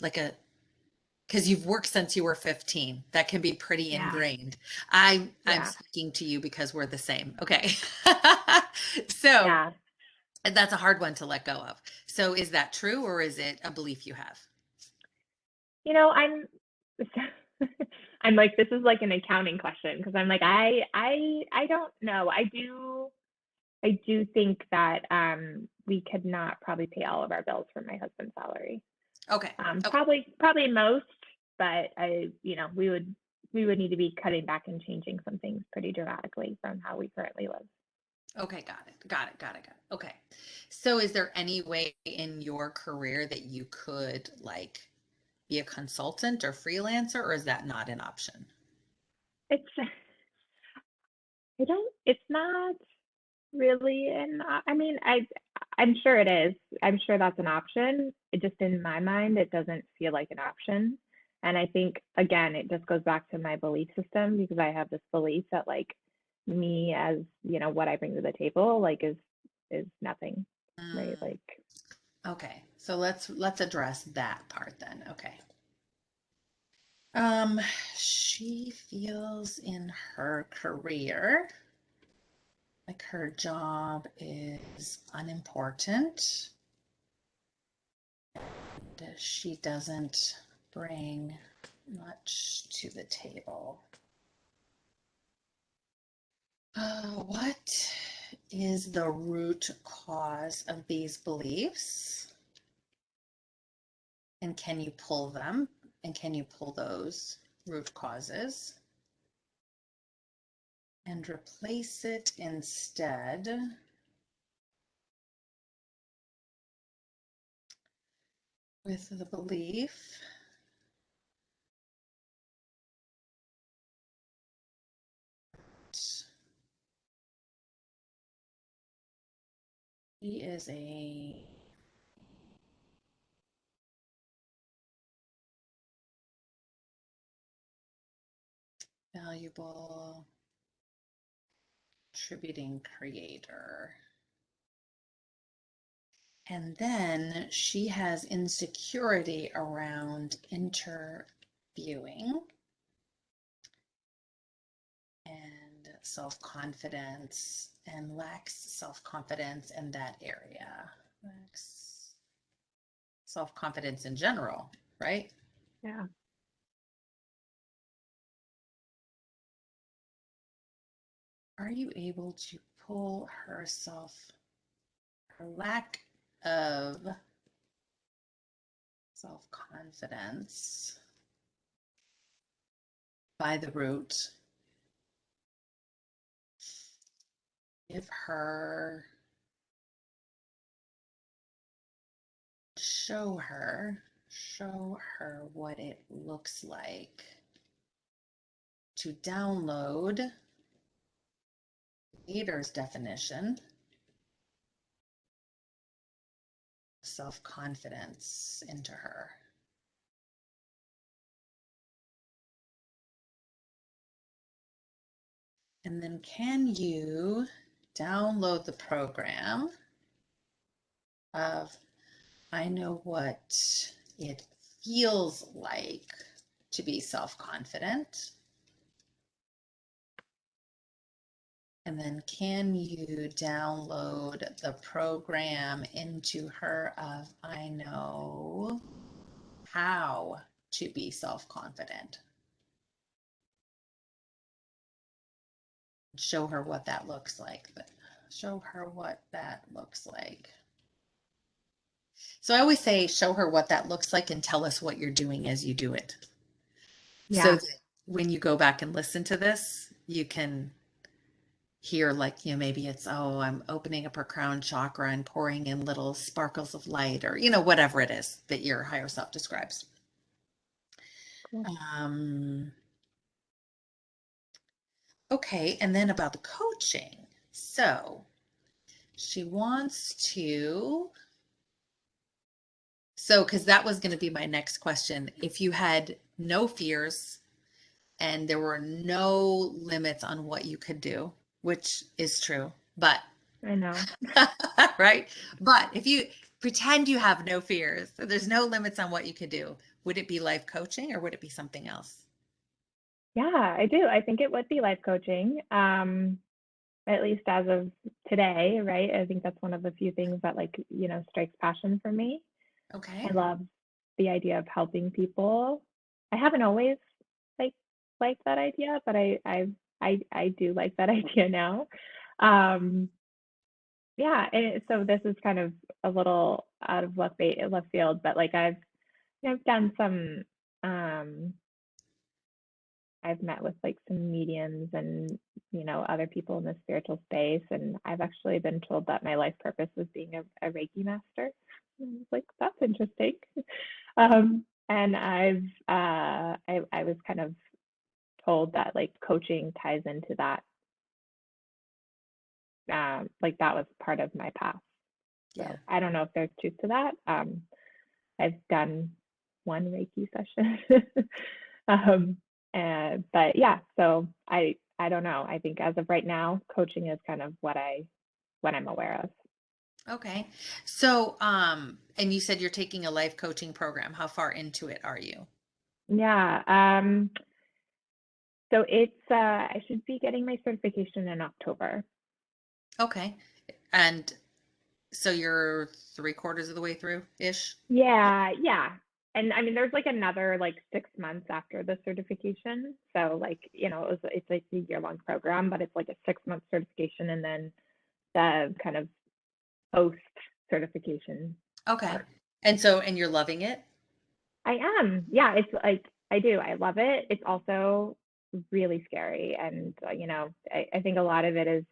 like a because you've worked since you were 15. That can be pretty Yeah. ingrained. I'm Yeah. speaking to you because we're the same. Okay. So Yeah. that's a hard one to let go of. So is that true or is it a belief you have? I'm I'm like, this is like an accounting question because I'm like, I don't know. I do think that we could not probably pay all of our bills from my husband's salary. Okay. Okay. Probably most, but we would need to be cutting back and changing some things pretty dramatically from how we currently live. Okay, got it. Got it. Got it. Got it. Okay. So is there any way in your career that you could like be a consultant or freelancer, or is that not an option? It's I don't it's not really an I mean I'm sure it is. I'm sure that's an option. It just in my mind it doesn't feel like an option. And I think again it just goes back to my belief system because I have this belief that like me as, what I bring to the table like is nothing, right? Mm, Like okay. So let's address that part then. Okay. She feels in her career like her job is unimportant. She doesn't bring much to the table. What is the root cause of these beliefs? And can you pull them? And can you pull those root causes and replace it instead with the belief She is a valuable contributing creator. And then she has insecurity around interviewing and self-confidence, and lacks self-confidence in that area. Lacks self-confidence in general, right? Yeah. Are you able to pull herself, her lack of self-confidence by the root? Give her, show her what it looks like to download leader's definition, self-confidence into her. And then can you download the program of, I know what it feels like to be self-confident. And then can you download the program into her of, I know how to be self-confident. Show her what that looks like. Show her what that looks like. So I always say, show her what that looks like and tell us what you're doing as you do it. So Yeah. that when you go back and listen to this, you can hear, like, you know, maybe it's, oh, I'm opening up her crown chakra and pouring in little sparkles of light, or, you know, whatever it is that your higher self describes. Cool. Okay, and then about the coaching. So she wants to, so because that was going to be my next question. If you had no fears and there were no limits on what you could do, which is true, but I know. right? But if you pretend you have no fears, so there's no limits on what you could do, would it be life coaching or would it be something else? Yeah, I do. I think it would be life coaching. At least as of today, right? I think that's one of the few things that, like, strikes passion for me. I Okay. love the idea of helping people. I haven't always like liked that idea, but I do like that idea now. Um, yeah, and so this is kind of a little out of left field, but like I've done some I've met with like some mediums and other people in the spiritual space, and I've actually been told that my life purpose was being a Reiki master. And I was like, that's interesting. And I was kind of told that like coaching ties into that. Like that was part of my path. Yeah. So I don't know if there's truth to that. I've done one Reiki session. But yeah, so I don't know. I think as of right now, coaching is kind of what I'm aware of. Okay. So, and you said you're taking a life coaching program. How far into it are you? Yeah. So it's I should be getting my certification in October. Okay. And so you're 3/4 of the way through ish? Yeah, yeah. And I mean, there's like another like 6 months after the certification. So like, it's like a year-long program, but it's like a 6-month certification and then the kind of post certification Okay. part. And so, and you're loving it? I am. Yeah, it's like I do. I love it. It's also really scary. And, I think a lot of it is,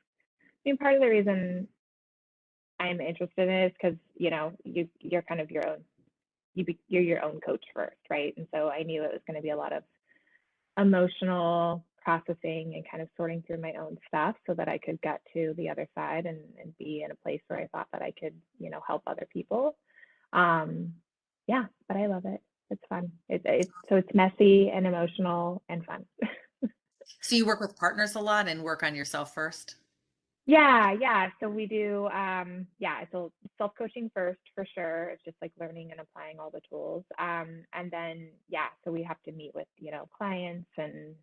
I mean, part of the reason I'm interested in it is because, you're kind of your own, you're your own coach first, right? And so I knew it was going to be a lot of emotional processing and kind of sorting through my own stuff so that I could get to the other side and be in a place where I thought that I could, help other people. Yeah, but I love it. It's fun. So it's messy and emotional and fun. So you work with partners a lot and work on yourself first? Yeah. So we do, so self-coaching first for sure. It's just like learning and applying all the tools. And then, so we have to meet with, clients and,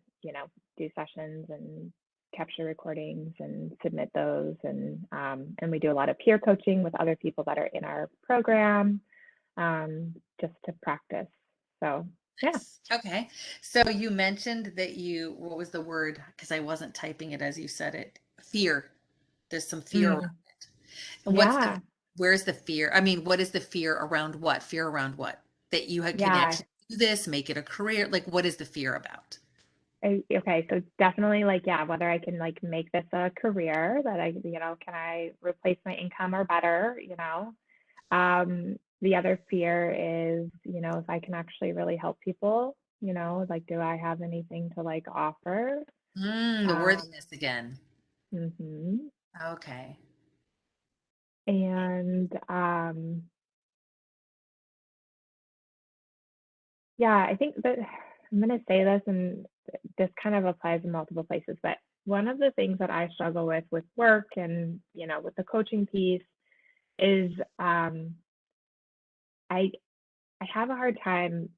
do sessions and capture recordings and submit those. And we do a lot of peer coaching with other people that are in our program, just to practice. So, yeah. Nice. Okay. So you mentioned that what was the word? Because I wasn't typing it as you said it. Fear. There's some fear around Mm, it. And yeah. where's the fear? I mean, what is the fear around what? Fear around what? That can Yeah. actually do this, make it a career? Like, what is the fear about? Okay, so definitely like, whether I can like make this a career that can I replace my income or better, the other fear is, if I can actually really help people, like, do I have anything to like offer? The Um, worthiness again. mhm. Okay. And I think that I'm going to say this, and this kind of applies in multiple places, but one of the things that I struggle with work and, with the coaching piece is I I have a hard time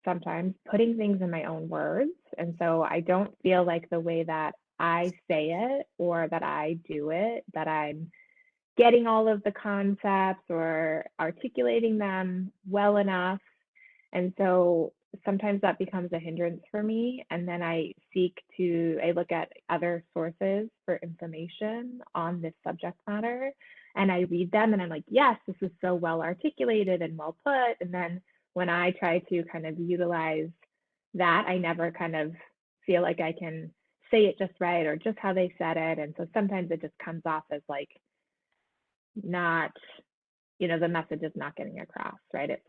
sometimes putting things in my own words. And so I don't feel like the way that I say it or that I do it, that I'm getting all of the concepts or articulating them well enough. And so sometimes that becomes a hindrance for me. And then I look at other sources for information on this subject matter. And I read them and I'm like, yes, this is so well articulated and well put. And then when I try to kind of utilize that, I never kind of feel like I can say it just right or just how they said it. And so sometimes it just comes off as like not, the message is not getting across, right? It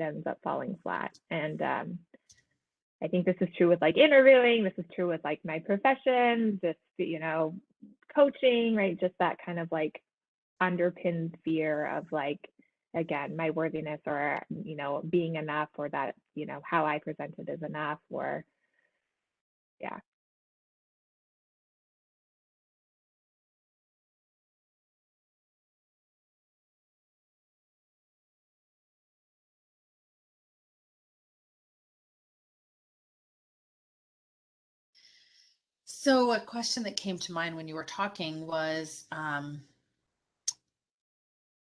ends up falling flat. And I think this is true with like interviewing, this is true with like my profession, just, coaching, right? Just that kind of like underpinned fear of like, again, my worthiness or, being enough, or that, how I present it is enough, or yeah. So a question that came to mind when you were talking was, I'm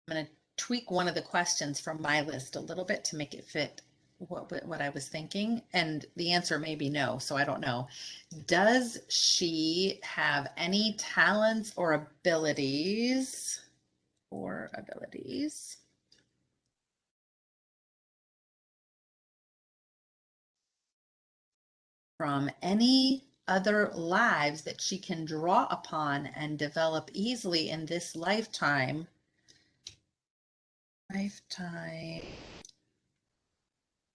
going to tweak one of the questions from my list a little bit to make it fit what I was thinking. And the answer may be no, so I don't know. Does she have any talents or abilities from any other lives that she can draw upon and develop easily in this lifetime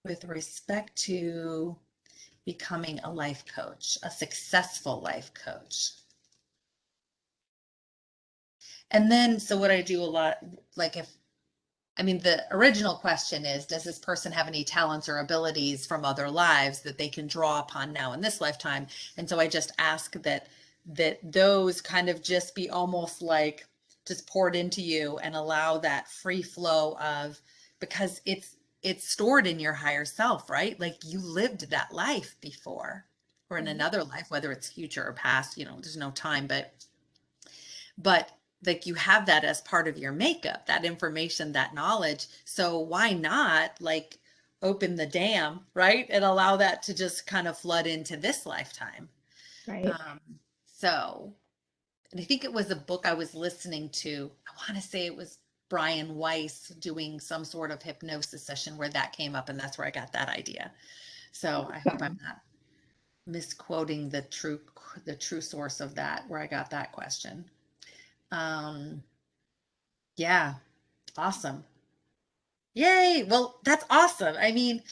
with respect to becoming a life coach, a successful life coach? And then, so what I do a lot, like the original question is, does this person have any talents or abilities from other lives that they can draw upon now in this lifetime? And so I just ask that those kind of just be almost like just poured into you and allow that free flow of, because it's stored in your higher self, right? Like you lived that life before or in Right. another life, whether it's future or past, there's no time, but like you have that as part of your makeup, that information, that knowledge. So why not like open the dam, right? And allow that to just kind of flood into this lifetime. Right. Um, so, and I think it was a book I was listening to. I want to say it was Brian Weiss doing some sort of hypnosis session where that came up, and that's where I got that idea. So I hope I'm Awesome. not misquoting the true source of that, where I got that question. Um, yeah, awesome. Yay. Well, that's awesome. I mean,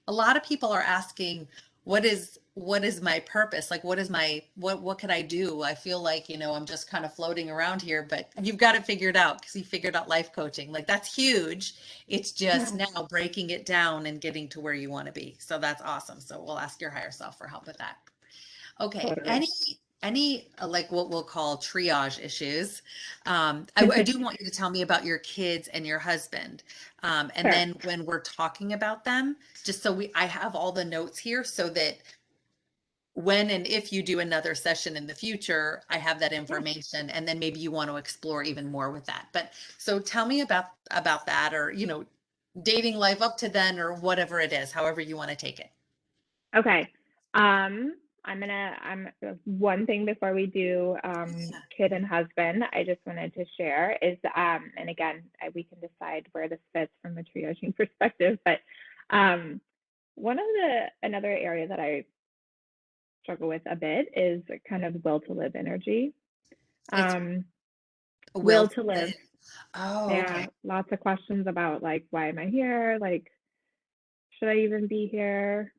a lot of people are asking, what is what is my purpose? Like, what could I do? I feel like, I'm just kind of floating around here, but you've got it figured out because you figured out life coaching. Like, that's huge. It's just Yeah, now breaking it down and getting to where you want to be. So that's awesome. So we'll ask your higher self for help with that. Okay. totally. Any like what we'll call triage issues. I do want you to tell me about your kids and your husband. And Sure. then when we're talking about them, just so I have all the notes here so that when and if you do another session in the future, I have that Yeah. information, and then maybe you want to explore even more with that. But so tell me about that, or dating life up to then, or whatever it is, however you want to take it. Okay. I'm one thing before we do Yeah. kid and husband, I just wanted to share is, and again, we can decide where this fits from a triaging perspective, but um, another area that I struggle with a bit is kind of will to live energy. It's Um, a will will to to live. live. Oh, Yeah, okay. lots of questions about like, why am I here? Like, should I even be here?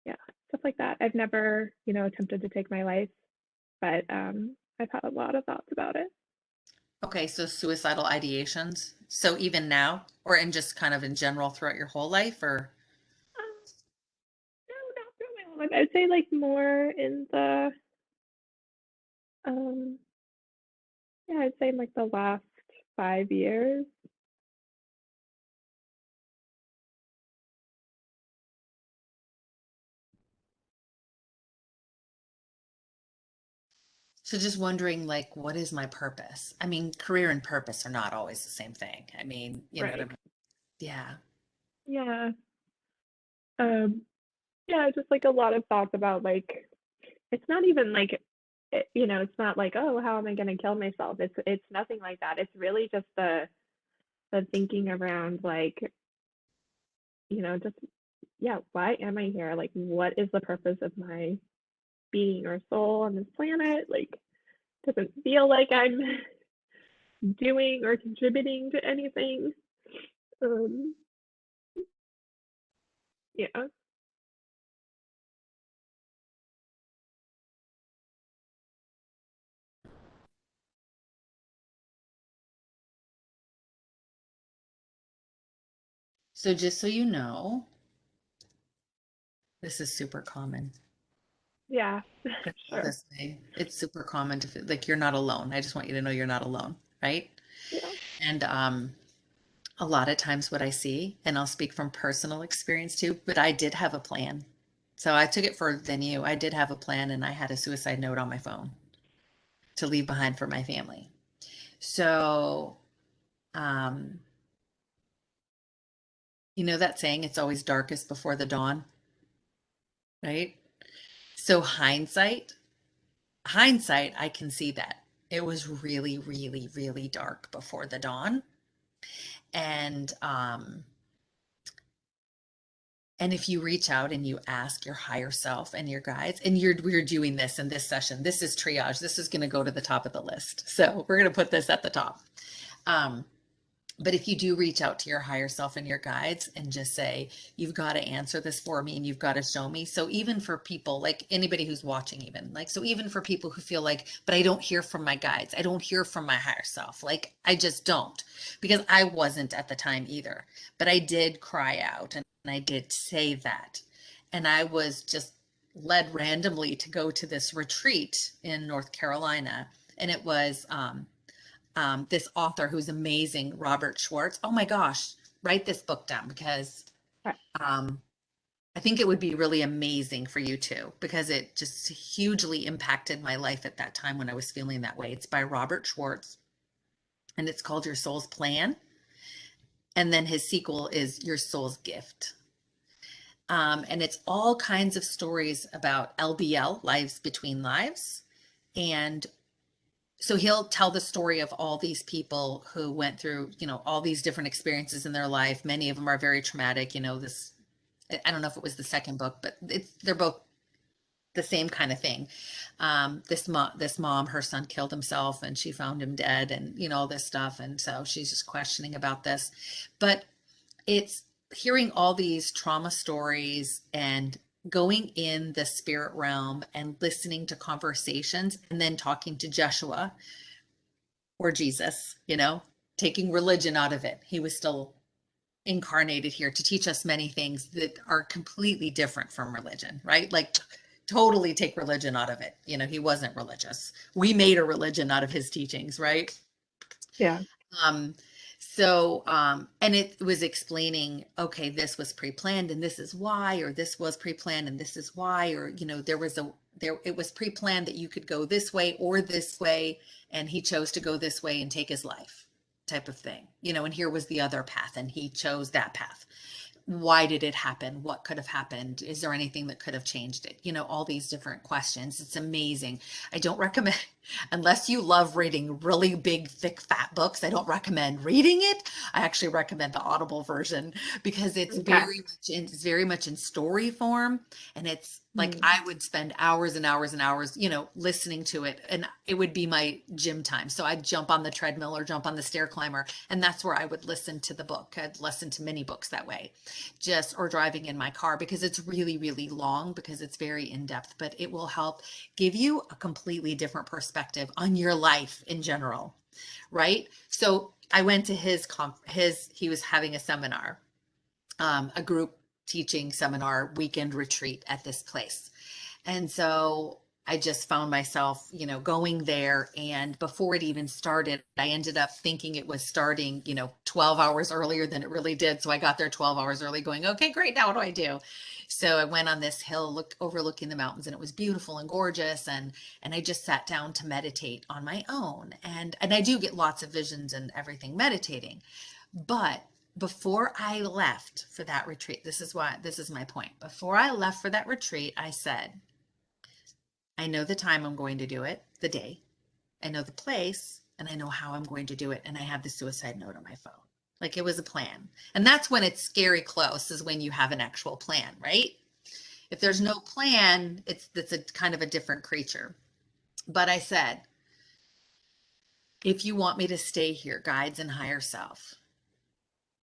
Yeah, stuff like that. I've never, attempted to take my life, but I've had a lot of thoughts about it. Okay, so suicidal ideations. So even now, or in just kind of in general throughout your whole life, or No, not throughout my whole life. I'd say like more in the um yeah, I'd say in like the last 5 years. so just wondering, like, what is my purpose? I mean, career and purpose are not always the same thing. I mean, what I Right. mean? Yeah. Yeah. Um yeah, just like a lot of thoughts about like it's not even like it's not like, oh, how am I going to kill myself? It's nothing like that. It's really just the thinking around like, just yeah, why am I here? Like, what is the purpose of my being or soul on this planet? Like, doesn't feel like I'm doing or contributing to anything. Um, yeah, So just so you know, this is super common. yeah, Put it all sure, this way. It's super common to feel like you're not alone. I just want you to know you're not alone, right? yeah, And a lot of times what I see, and I'll speak from personal experience too, but I did have a plan. So I took it further than you. I did have a plan, and I had a suicide note on my phone to leave behind for my family. So, um, you know that saying, it's always darkest before the dawn, right? So hindsight, I can see that it was really, really, really dark before the dawn. And and if you reach out and you ask your higher self and your guides, and we're doing this in this session, this is triage. This is going to go to the top of the list. So we're going to put this at the top. Um, but if you do reach out to your higher self and your guides and just say, you've got to answer this for me and you've got to show me. So even for people like anybody who's watching, even like, so even for people who feel like, but I don't hear from my guides, I don't hear from my higher self. Like I just don't, because I wasn't at the time either, but I did cry out and I did say that. And I was just led randomly to go to this retreat in North Carolina. And it was, this author who's amazing, Robert Schwartz. Oh my gosh, write this book down because right, um, I think it would be really amazing for you too, because it just hugely impacted my life at that time when I was feeling that way. It's by Robert Schwartz, and it's called Your Soul's Plan. And then his sequel is Your Soul's Gift. And it's all kinds of stories about LBL, lives between lives, and so he'll tell the story of all these people who went through, all these different experiences in their life. Many of them are very traumatic. This, I don't know if it was the second book, but they're both the same kind of thing. This mom, her son killed himself and she found him dead, and all this stuff. And so she's just questioning about this, but it's hearing all these trauma stories and going in the spirit realm and listening to conversations and then talking to Joshua or Jesus, taking religion out of it. He was still incarnated here to teach us many things that are completely different from religion, right? Like totally take religion out of it. He wasn't religious. We made a religion out of his teachings, right? Yeah. Um, and it was explaining, okay, this was pre-planned and this is why, or this was pre-planned and this is why, or, it was pre-planned that you could go this way or this way. And he chose to go this way and take his life type of thing, and here was the other path and he chose that path. Why did it happen? What could have happened? Is there anything that could have changed it? All these different questions. It's amazing. I don't recommend, unless you love reading really big, thick, fat books, I don't recommend reading it. I actually recommend the Audible version because it's Okay. very much in story form. And it's like I would spend hours and hours and hours, listening to it. And it would be my gym time. So I'd jump on the treadmill or jump on the stair climber. And that's where I would listen to the book. I'd listen to many books that way, or driving in my car, because it's really, really long, because it's very in depth, but it will help give you a completely different perspective on your life in general. Right. So I went to he was having a seminar, a group teaching seminar weekend retreat at this place. And so I just found myself, going there. And before it even started, I ended up thinking it was starting, 12 hours earlier than it really did. So I got there 12 hours early going, okay, great. Now what do I do? So I went on this hill overlooking the mountains, and it was beautiful and gorgeous. And I just sat down to meditate on my own. And I do get lots of visions and everything meditating. But before I left for that retreat, this is my point. Before I left for that retreat, I said, I know the time I'm going to do it, the day, I know the place, and I know how I'm going to do it. And I have the suicide note on my phone. Like it was a plan. And that's when it's scary close, is when you have an actual plan, right? If there's no plan, it's a kind of a different creature. But I said, if you want me to stay here, guides and higher self,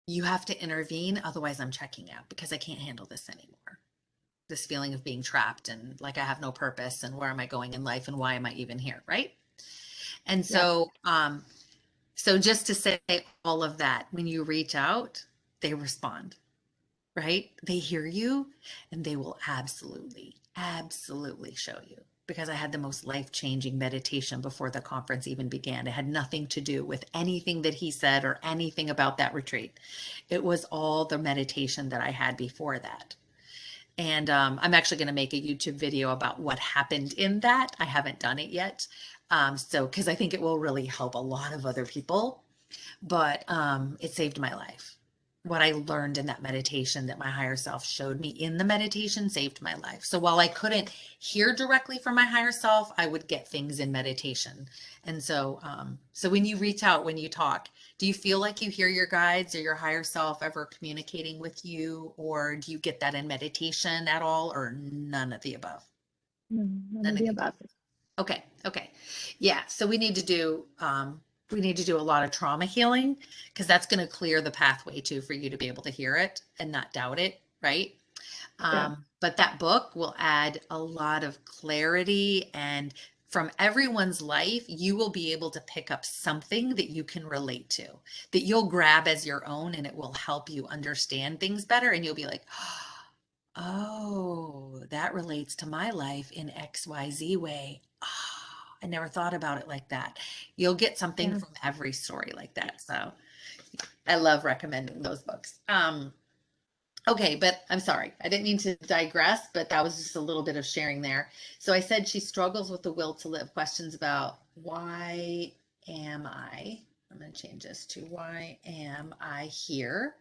you have to intervene. Otherwise, I'm checking out because I can't handle this anymore. This feeling of being trapped and like I have no purpose and where am I going in life and why am I even here, right? And so, so just to say all of that, when you reach out, they respond, right? They hear you and they will absolutely, absolutely show you. Because I had the most life-changing meditation before the conference even began. It had nothing to do with anything that he said or anything about that retreat. It was all the meditation that I had before that. And I'm actually going to make a YouTube video about what happened in that. I haven't done it yet. Because I think it will really help a lot of other people. But it saved my life. What I learned in that meditation that my higher self showed me in the meditation saved my life. So while I couldn't hear directly from my higher self, I would get things in meditation. And so when you reach out, when you talk, do you feel like you hear your guides or your higher self ever communicating with you, or do you get that in meditation at all, or none of the above? None None of of the the above. above. Okay. Okay. Yeah. So we need to do a lot of trauma healing, because that's going to clear the pathway too for you to be able to hear it and not doubt it, right? Yeah. But that book will add a lot of clarity, and from everyone's life, you will be able to pick up something that you can relate to, that you'll grab as your own, and it will help you understand things better. And you'll be like, oh, that relates to my life in XYZ way. Oh, I never thought about it like that. You'll get something Yeah. from every story like that. So I love recommending those books. Okay, but I'm sorry. I didn't mean to digress, but that was just a little bit of sharing there. So I said she struggles with the will to live. Questions about why am I? I'm going to change this to why am I here?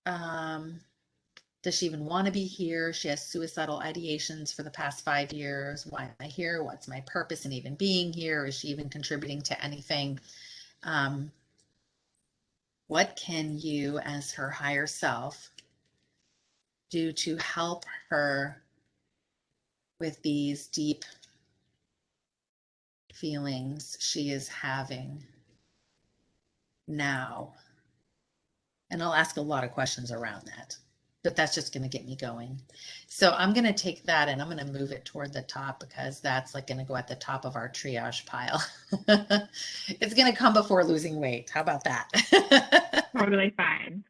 Um, Does she even want to be here? She has suicidal ideations for the past 5 years. Why am I here? What's my purpose in even being here? Is she even contributing to anything? Um, what can you, as her higher self, do to help her with these deep feelings she is having now? And I'll ask a lot of questions around that, but that's just going to get me going. So I'm going to take that and I'm going to move it toward the top because that's like going to go at the top of our triage pile. It's going to come before losing weight. How about that? Totally fine.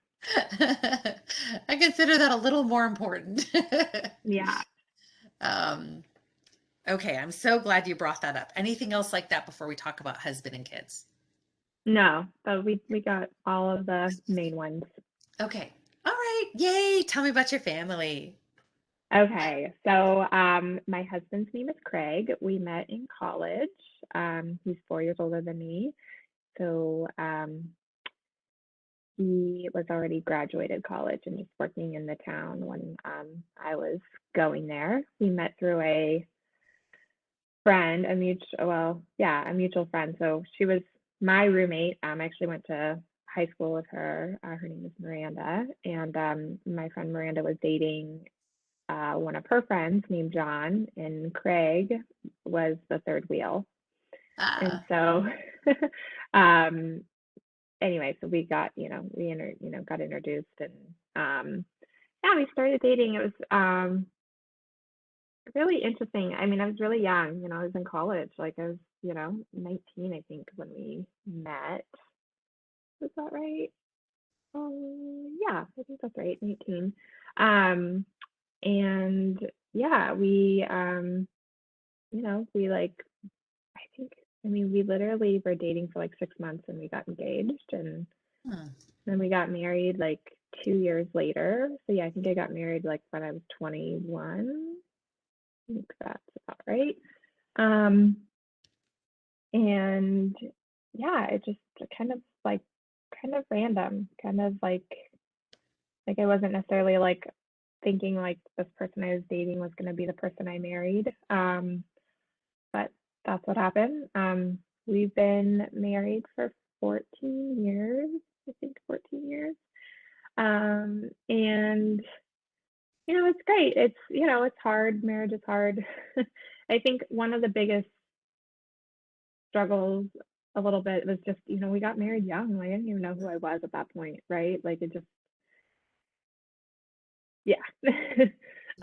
I consider that a little more important. Yeah. Um, okay, I'm so glad you brought that up. Anything else like that before we talk about husband and kids? No, but we got all of the main ones. Okay. All right. Yay. Tell me about your family. Okay, so my husband's name is Craig. We met in college. He's 4 years older than me. So he was already graduated college and he's working in the town when I was going there. We met through a friend, a mutual friend. So she was my roommate. I actually went to high school with her. Her name is Miranda, and my friend Miranda was dating one of her friends named John, and Craig was the third wheel. And Uh, so, um, anyway, so we got, got introduced, and yeah, we started dating. It was really interesting. I mean, I was really young, I was in college, like I was, 19, I think, when we met. Is that right? Yeah, I think that's right, 19. Um, and yeah, we like, I think, I mean, we literally were dating for like 6 months and we got engaged, and hmm. then we got married like 2 years later. So yeah, I think I got married like when I was 21. I think that's about right. Um, and yeah, it just kind of like kind of random, kind of like I wasn't necessarily like thinking like this person I was dating was going to be the person I married. But that's what happened. We've been married for 14 years, I think 14 years. And it's great. It's hard. Marriage is hard. I think one of the biggest struggles a little bit was just, we got married young. Like, I didn't even know who I was at that point, right? Like it just, yeah.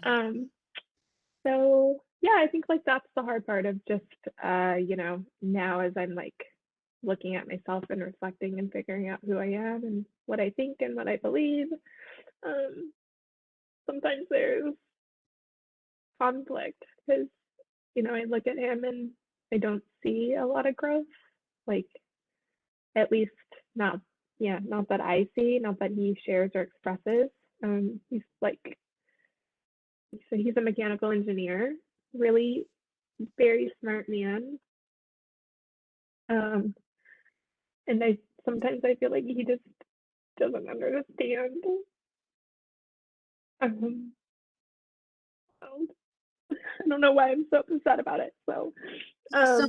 um, so yeah, I think like that's the hard part of just now as I'm like looking at myself and reflecting and figuring out who I am and what I think and what I believe. Um, Sometimes there's conflict because I look at him and I don't see a lot of growth, like at least not not that I see, not that he shares or expresses. He's like, so he's a mechanical engineer, really very smart man. Um, and I sometimes I feel like he just doesn't understand. Um, I don't know why I'm so upset about it. So, So,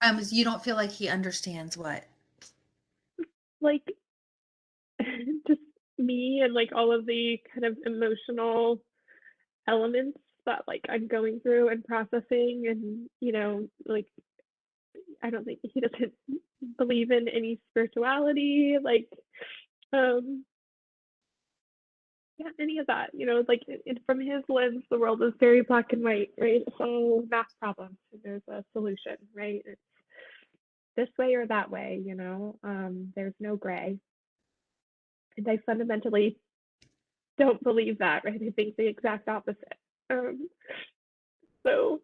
um, you don't feel like he understands what? like just me and like all of the kind of emotional elements that like I'm going through and processing, and like I don't think he doesn't believe in any spirituality, like um yeah, any of that, like from his lens, the world is very black and white, right? So math problems, there's a solution, right? It's this way or that way, there's no gray. And I fundamentally don't believe that, right? I think the exact opposite. Um, so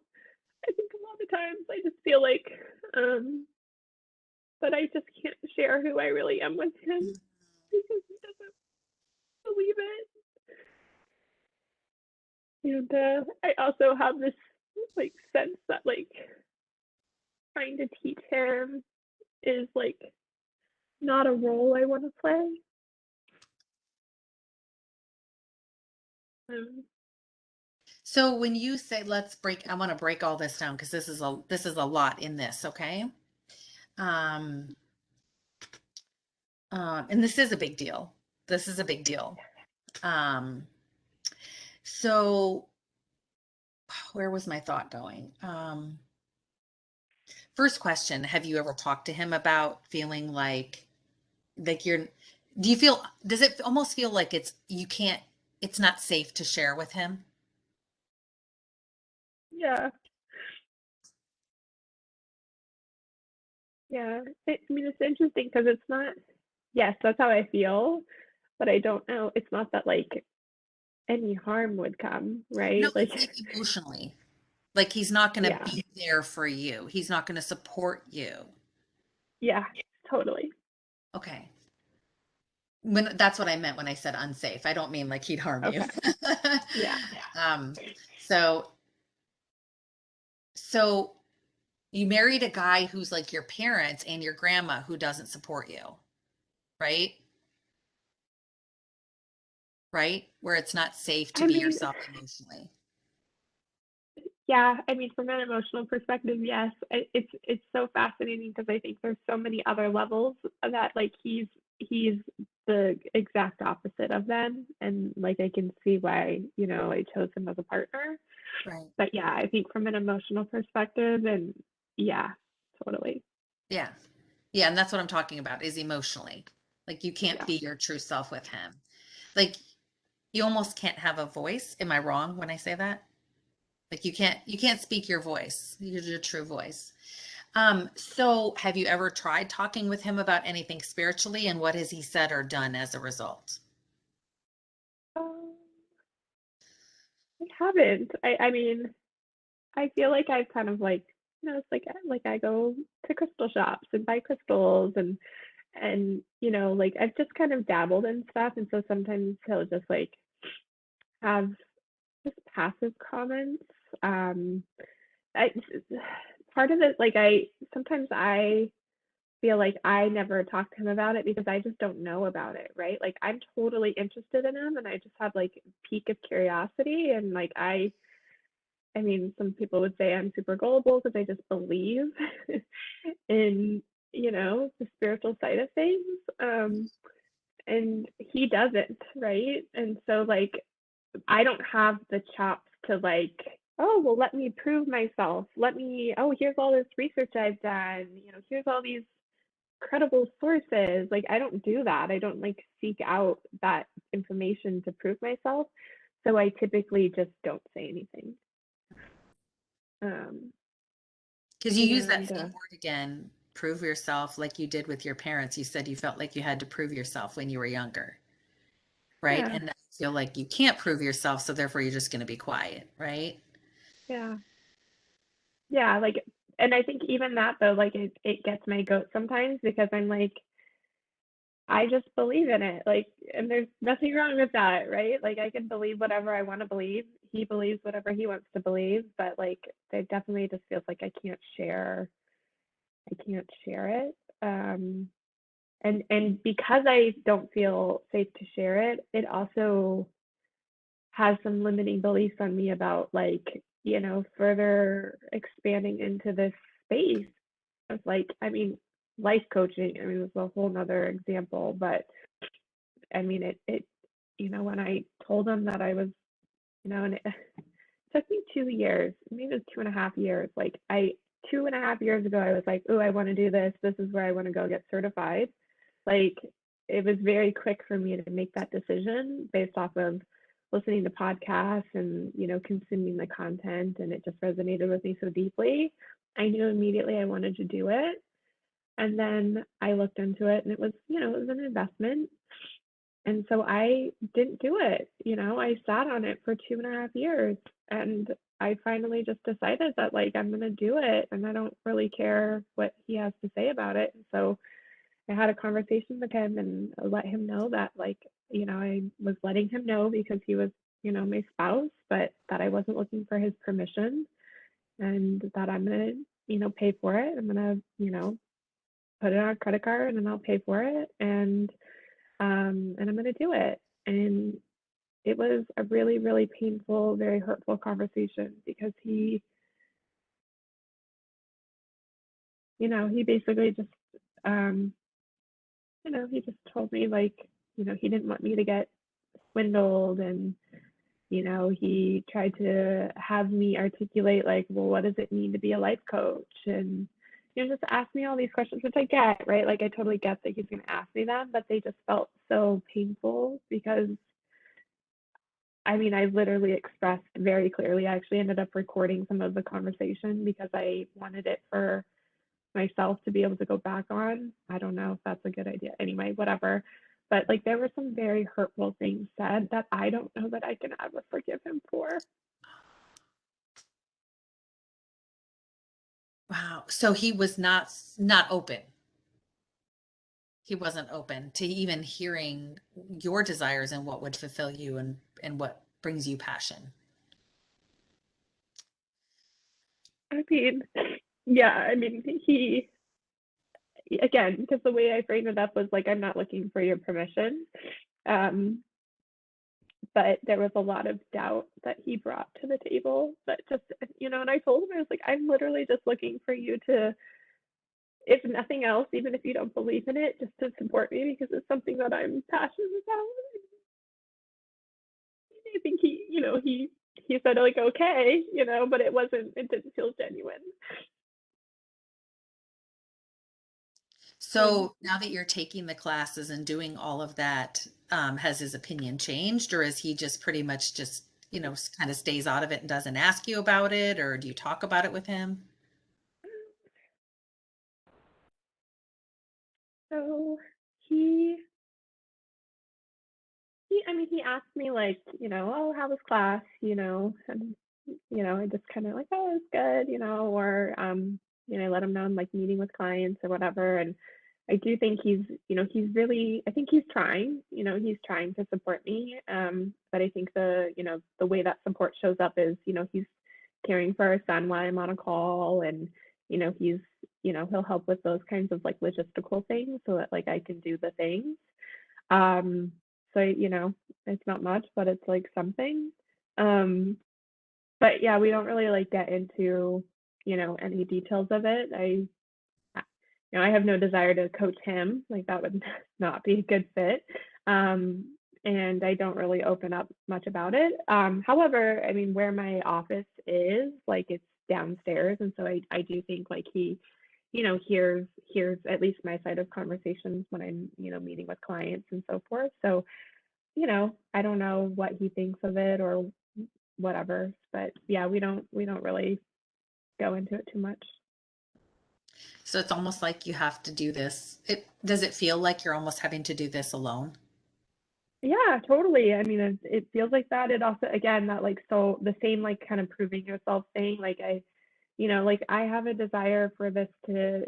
I think a lot of times I just feel like um, that I just can't share who I really am with him because he doesn't believe it. And I also have this like sense that like trying to teach him is like not a role I want to play. Um, So when you say let's break, I want to break all this down because this is a lot in this, okay? Um, and this is a big deal. This is a big deal. Um, so where was my thought going? First question, have you ever talked to him about feeling like you're does it almost feel like it's not safe to share with him? Yeah. Yeah. I mean, it's interesting because it's not, yes, that's how I feel, but I don't know. It's not that like any harm would come, No, right? Like, it's like emotionally. Like he's not going to yeah, be there for you. He's not going to support you. yeah, totally. Okay. That's what I meant when I said unsafe. I don't mean like he'd harm you. Okay. Yeah. Um, so so you married a guy who's like your parents and your grandma who doesn't support you, right? Right? Where it's not safe to I be mean, yourself emotionally. yeah, I mean, from an emotional perspective, yes, it's so fascinating because I think there's so many other levels that like he's the exact opposite of them, and like I can see why, you know, I chose him as a partner. Right. But yeah, I think from an emotional perspective, and yeah, totally. Yeah. Yeah, and that's what I'm talking about is emotionally. Like you can't Yeah. be your true self with him. Like you almost can't have a voice. Am I wrong when I say that? Like you can't speak your voice, your true voice. So have you ever tried talking with him about anything spiritually and what has he said or done as a result? Um, I haven't. I mean, I feel like I've kind of like, you know, it's like I go to crystal shops and buy crystals, and you know, like I've just kind of dabbled in stuff, and so sometimes he'll just like have just passive comments. um I part of it, like I sometimes I feel like I never talk to him about it because I just don't know about it, right? Like I'm totally interested in him and I just have like peak of curiosity, and like I mean, some people would say I'm super gullible because I just believe in, you know, the spiritual side of things. And he doesn't, right? And so like I don't have the chops to like, oh well, let me prove myself. Let me, oh, here's all this research I've done, you know, here's all these credible sources. Like I don't do that. I don't like seek out that information to prove myself. So I typically just don't say anything. Um Because you use that and same word again, prove yourself like you did with your parents. You said you felt like you had to prove yourself when you were younger, right? yeah, And now you feel like you can't prove yourself, so therefore you're just going to be quiet, right? yeah, yeah, like, and I think even that though, like it gets my goat sometimes because I'm like, I just believe in it. Like, and there's nothing wrong with that, right? Like I can believe whatever I want to believe. He believes whatever he wants to believe, but like it definitely just feels like I can't share it. And because I don't feel safe to share it, it also has some limiting beliefs on me about like, you know, further expanding into this space of like, I mean, life coaching. I mean, it's a whole nother example, but I mean, it, you know, when I told him that I was, you know, and it took me 2 years, maybe it was 2.5 years. Like 2.5 years ago, I was like, oh, I want to do this. This is where I want to go get certified. Like it was very quick for me to make that decision based off of listening to podcasts and, you know, consuming the content, and it just resonated with me so deeply. I knew immediately I wanted to do it. And then I looked into it and it was, you know, it was an investment. And so I didn't do it. You know, I sat on it for 2.5 years, and I finally just decided that like I'm gonna do it and I don't really care what he has to say about it. So I had a conversation with him and let him know that like, you know, I was letting him know because he was, you know, my spouse, but that I wasn't looking for his permission, and that I'm gonna, you know, pay for it. I'm gonna, you know, put it on a credit card and then I'll pay for it. And I'm gonna do it. And it was a really, really painful, very hurtful conversation because he, you know, he basically just, um, you know, he just told me like, you know, he didn't want me to get swindled, and you know, he tried to have me articulate like, well, what does it mean to be a life coach? And just ask me all these questions, which I get, right? Like I totally get that he's going to ask me them, but they just felt so painful because I mean, I literally expressed very clearly. I actually ended up recording some of the conversation because I wanted it for myself to be able to go back on. I don't know if that's a good idea. Anyway, whatever. But like there were some very hurtful things said that I don't know that I can ever forgive him for. Wow. So he was not open. He wasn't open to even hearing your desires and what would fulfill you and what brings you passion. I mean, yeah, I mean, he, again, because the way I framed it up was like, I'm not looking for your permission. But there was a lot of doubt that he brought to the table that just, and I told him, I was like, I'm literally just looking for you to, if nothing else, even if you don't believe in it, just to support me because it's something that I'm passionate about. I think he said like, okay, but it didn't feel genuine. So now that you're taking the classes and doing all of that, has his opinion changed, or is he just pretty much just, kind of stays out of it and doesn't ask you about it, or do you talk about it with him? So he I mean, he asked me like, oh, how was class, and I just kind of like, oh, it's good, or I let him know I'm like meeting with clients or whatever. And I do think he's really, I think he's trying, he's trying to support me. But I think the way that support shows up is, he's caring for our son while I'm on a call, and he's, he'll help with those kinds of like logistical things so that like I can do the things. Um, so, it's not much, but it's like something. Um, but yeah, we don't really like get into, any details of it. I have no desire to coach him. Like that would not be a good fit. And I don't really open up much about it. However, I mean, where my office is, like it's downstairs. And so I do think like he, hears at least my side of conversations when I'm, meeting with clients and so forth. So, I don't know what he thinks of it or whatever, but yeah, we don't really go into it too much. So it's almost like you have to do this. Does it feel like you're almost having to do this alone? Yeah, totally. I mean, it feels like that. It also, again, that like, so the same, like kind of proving yourself thing, like like I have a desire for this to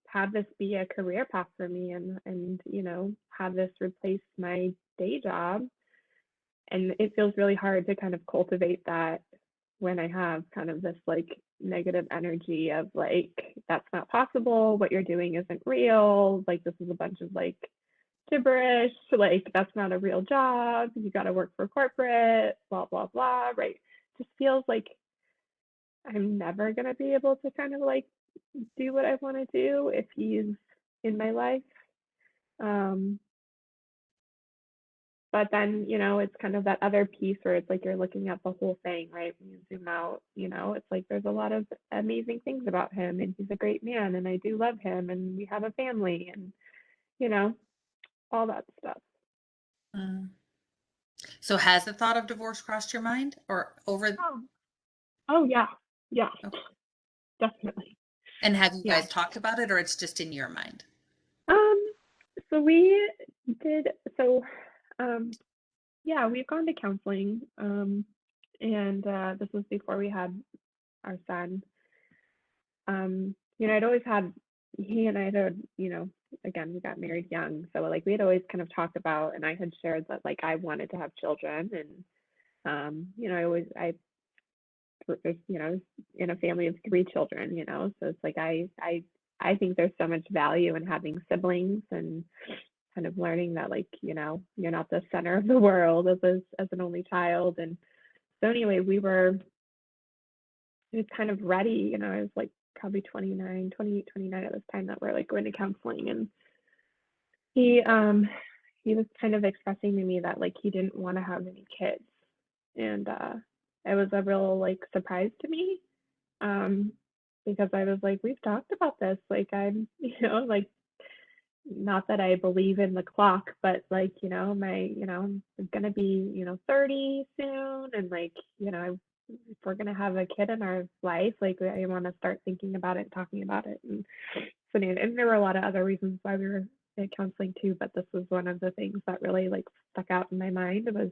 have this be a career path for me and, have this replace my day job. And it feels really hard to kind of cultivate that when I have kind of this like negative energy of like, that's not possible. What you're doing isn't real. Like, this is a bunch of like gibberish. Like, that's not a real job. You got to work for corporate, blah, blah, blah. Right. Just feels like I'm never going to be able to kind of like do what I want to do if he's in my life. Um, But then, it's kind of that other piece where it's like you're looking at the whole thing, right? When you zoom out, it's like there's a lot of amazing things about him, and he's a great man, and I do love him, and we have a family, and, all that stuff. Mm. So has the thought of divorce crossed your mind or over? Oh, oh yeah. Yeah, Okay. definitely. And have you Yeah. guys talked about it or it's just in your mind? Um, so we did, so, um, yeah, we've gone to counseling, and this was before we had our son. I'd always had he and I had, again, we got married young. So like we had always kind of talked about and I had shared that like I wanted to have children and I was in a family of three children, so it's like I think there's so much value in having siblings and kind of learning that like, you're not the center of the world as an only child. And so anyway, it was kind of ready, I was like probably 28, 29 at this time that we're like going to counseling. And he was kind of expressing to me that like he didn't want to have any kids. And it was a real like surprise to me. Um, because I was like, we've talked about this. Like, I'm, like, not that I believe in the clock, but like, I'm gonna be, 30 soon, and like, if we're gonna have a kid in our life, like I want to start thinking about it, talking about it, and so and there were a lot of other reasons why we were in counseling too, but this was one of the things that really like stuck out in my mind was,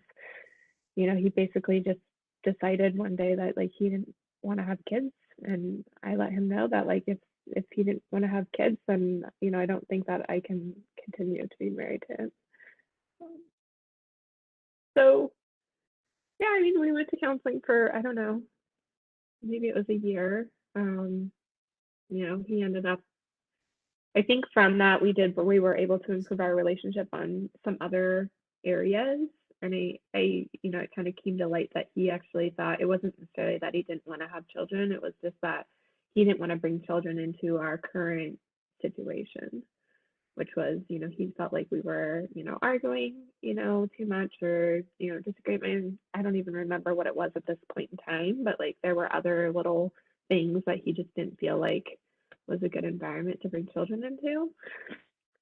he basically just decided one day that like he didn't want to have kids, and I let him know that like if he didn't want to have kids, then I don't think that I can continue to be married to him. So yeah, I mean, we went to counseling for, I don't know, maybe it was a year. He ended up, I think from that we were able to improve our relationship on some other areas. And it kind of came to light that he actually thought it wasn't necessarily that he didn't want to have children. It was just that he didn't want to bring children into our current situation, which was, he felt like we were, arguing, too much or, disagreement. I don't even remember what it was at this point in time, but like there were other little things that he just didn't feel like was a good environment to bring children into.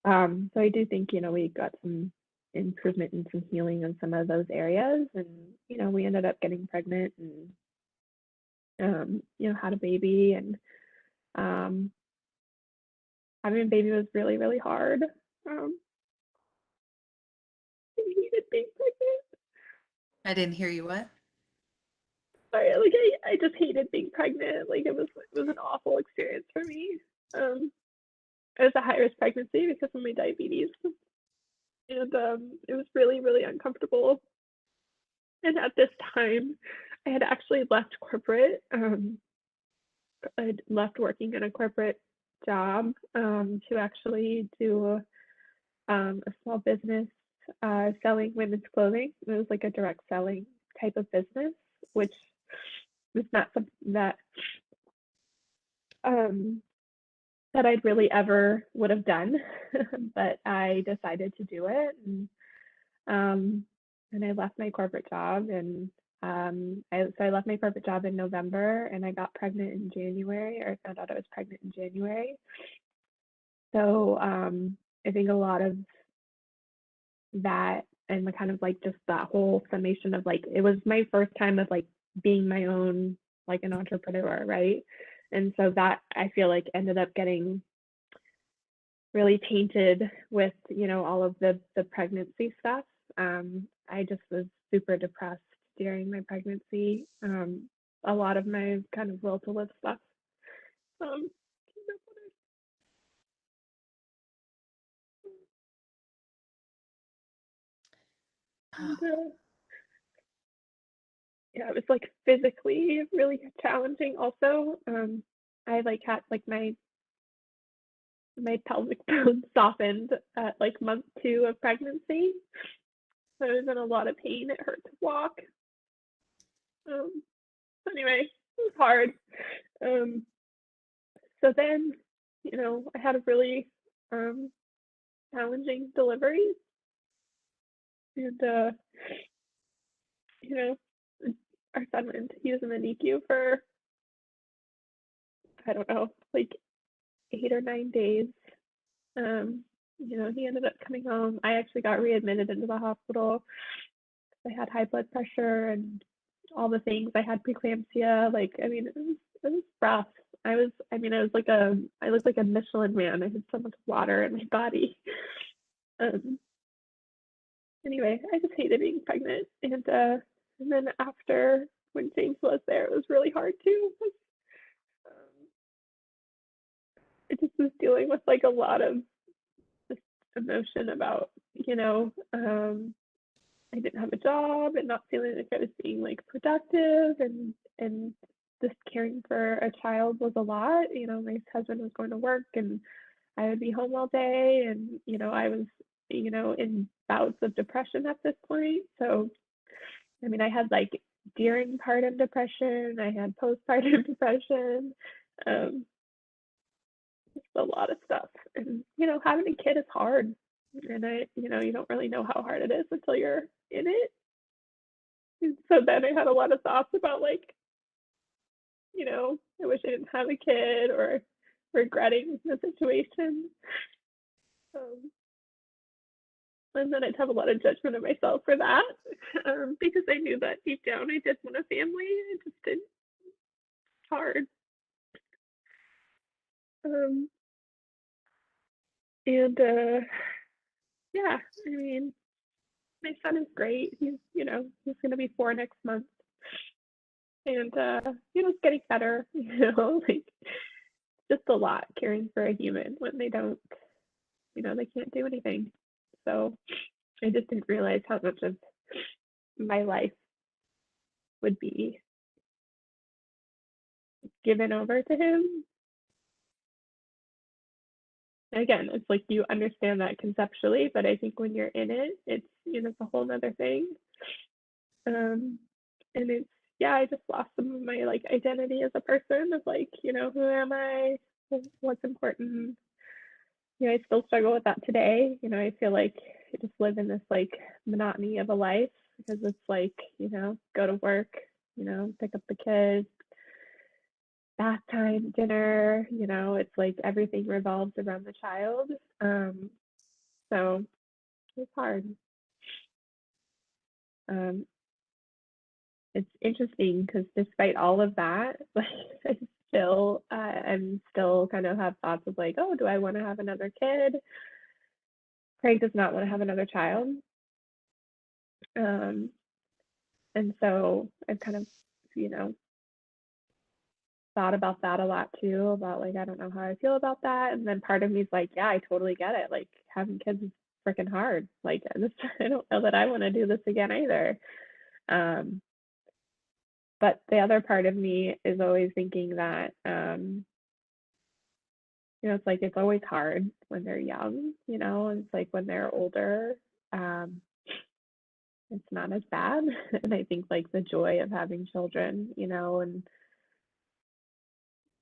So I do think, we got some improvement and some healing in some of those areas. And, we ended up getting pregnant and, had a baby. And having a baby was really, really hard. I hated being pregnant. I didn't hear you. What? Sorry, like I just hated being pregnant. Like it was an awful experience for me. It was a high risk pregnancy because of my diabetes, and it was really, really uncomfortable. And at this time, I had actually left corporate. I'd left working in a corporate job to actually do a small business selling women's clothing. It was like a direct selling type of business, which was not something that that I'd really ever would have done, but I decided to do it, and I left my corporate job, and I left my corporate job in November, and I got pregnant in January, or I found out I was pregnant in January. So I think a lot of that and the kind of like just that whole summation of like it was my first time of like being my own like an entrepreneur, right? And so that I feel like ended up getting really tainted with all of the pregnancy stuff. I just was super depressed during my pregnancy. A lot of my kind of will to live stuff. Yeah, it was like physically really challenging also. I like had like my pelvic bone softened at like month 2 of pregnancy. So I was in a lot of pain. It hurt to walk. Anyway, it was hard. So then, I had a really challenging delivery. And, our son he was in the NICU for, I don't know, like 8 or 9 days. He ended up coming home. I actually got readmitted into the hospital. I had high blood pressure and all the things. I had preeclampsia. Like, I mean, it was rough. I looked like a Michelin man. I had so much water in my body. Anyway, I just hated being pregnant. And then after, when James was there, it was really hard too. It just was dealing with like a lot of this emotion about, I didn't have a job and not feeling like I was being like productive, and just caring for a child was a lot. My husband was going to work and I would be home all day, and I was in bouts of depression at this point. So I mean, I had like during postpartum depression, I had postpartum depression, just a lot of stuff. And having a kid is hard, and you don't really know how hard it is until you're in it. And so then I had a lot of thoughts about like, I wish I didn't have a kid or regretting the situation. And then I'd have a lot of judgment of myself for that because I knew that deep down I did want a family. It just didn't. It's hard. Um, and yeah, I mean, my son is great. He's going to be 4 next month. And, it's getting better, like just a lot caring for a human when they don't, they can't do anything. So I just didn't realize how much of my life would be given over to him. Again, it's like you understand that conceptually, but I think when you're in it, it's a whole nother thing. And it's, yeah, I just lost some of my like identity as a person of like, who am I? What's important? I still struggle with that today. I feel like I just live in this like monotony of a life because it's like, go to work, pick up the kids, bath time, dinner, it's like everything revolves around the child. So it's hard. It's interesting because despite all of that, like I'm still kind of have thoughts of like, oh, do I want to have another kid? Craig does not want to have another child. And so I've kind of, thought about that a lot too, about like, I don't know how I feel about that. And then part of me is like, yeah, I totally get it. Like having kids is freaking hard. Like I don't know that I want to do this again either. But the other part of me is always thinking that, it's like it's always hard when they're young, and it's like when they're older, it's not as bad. And I think like the joy of having children, and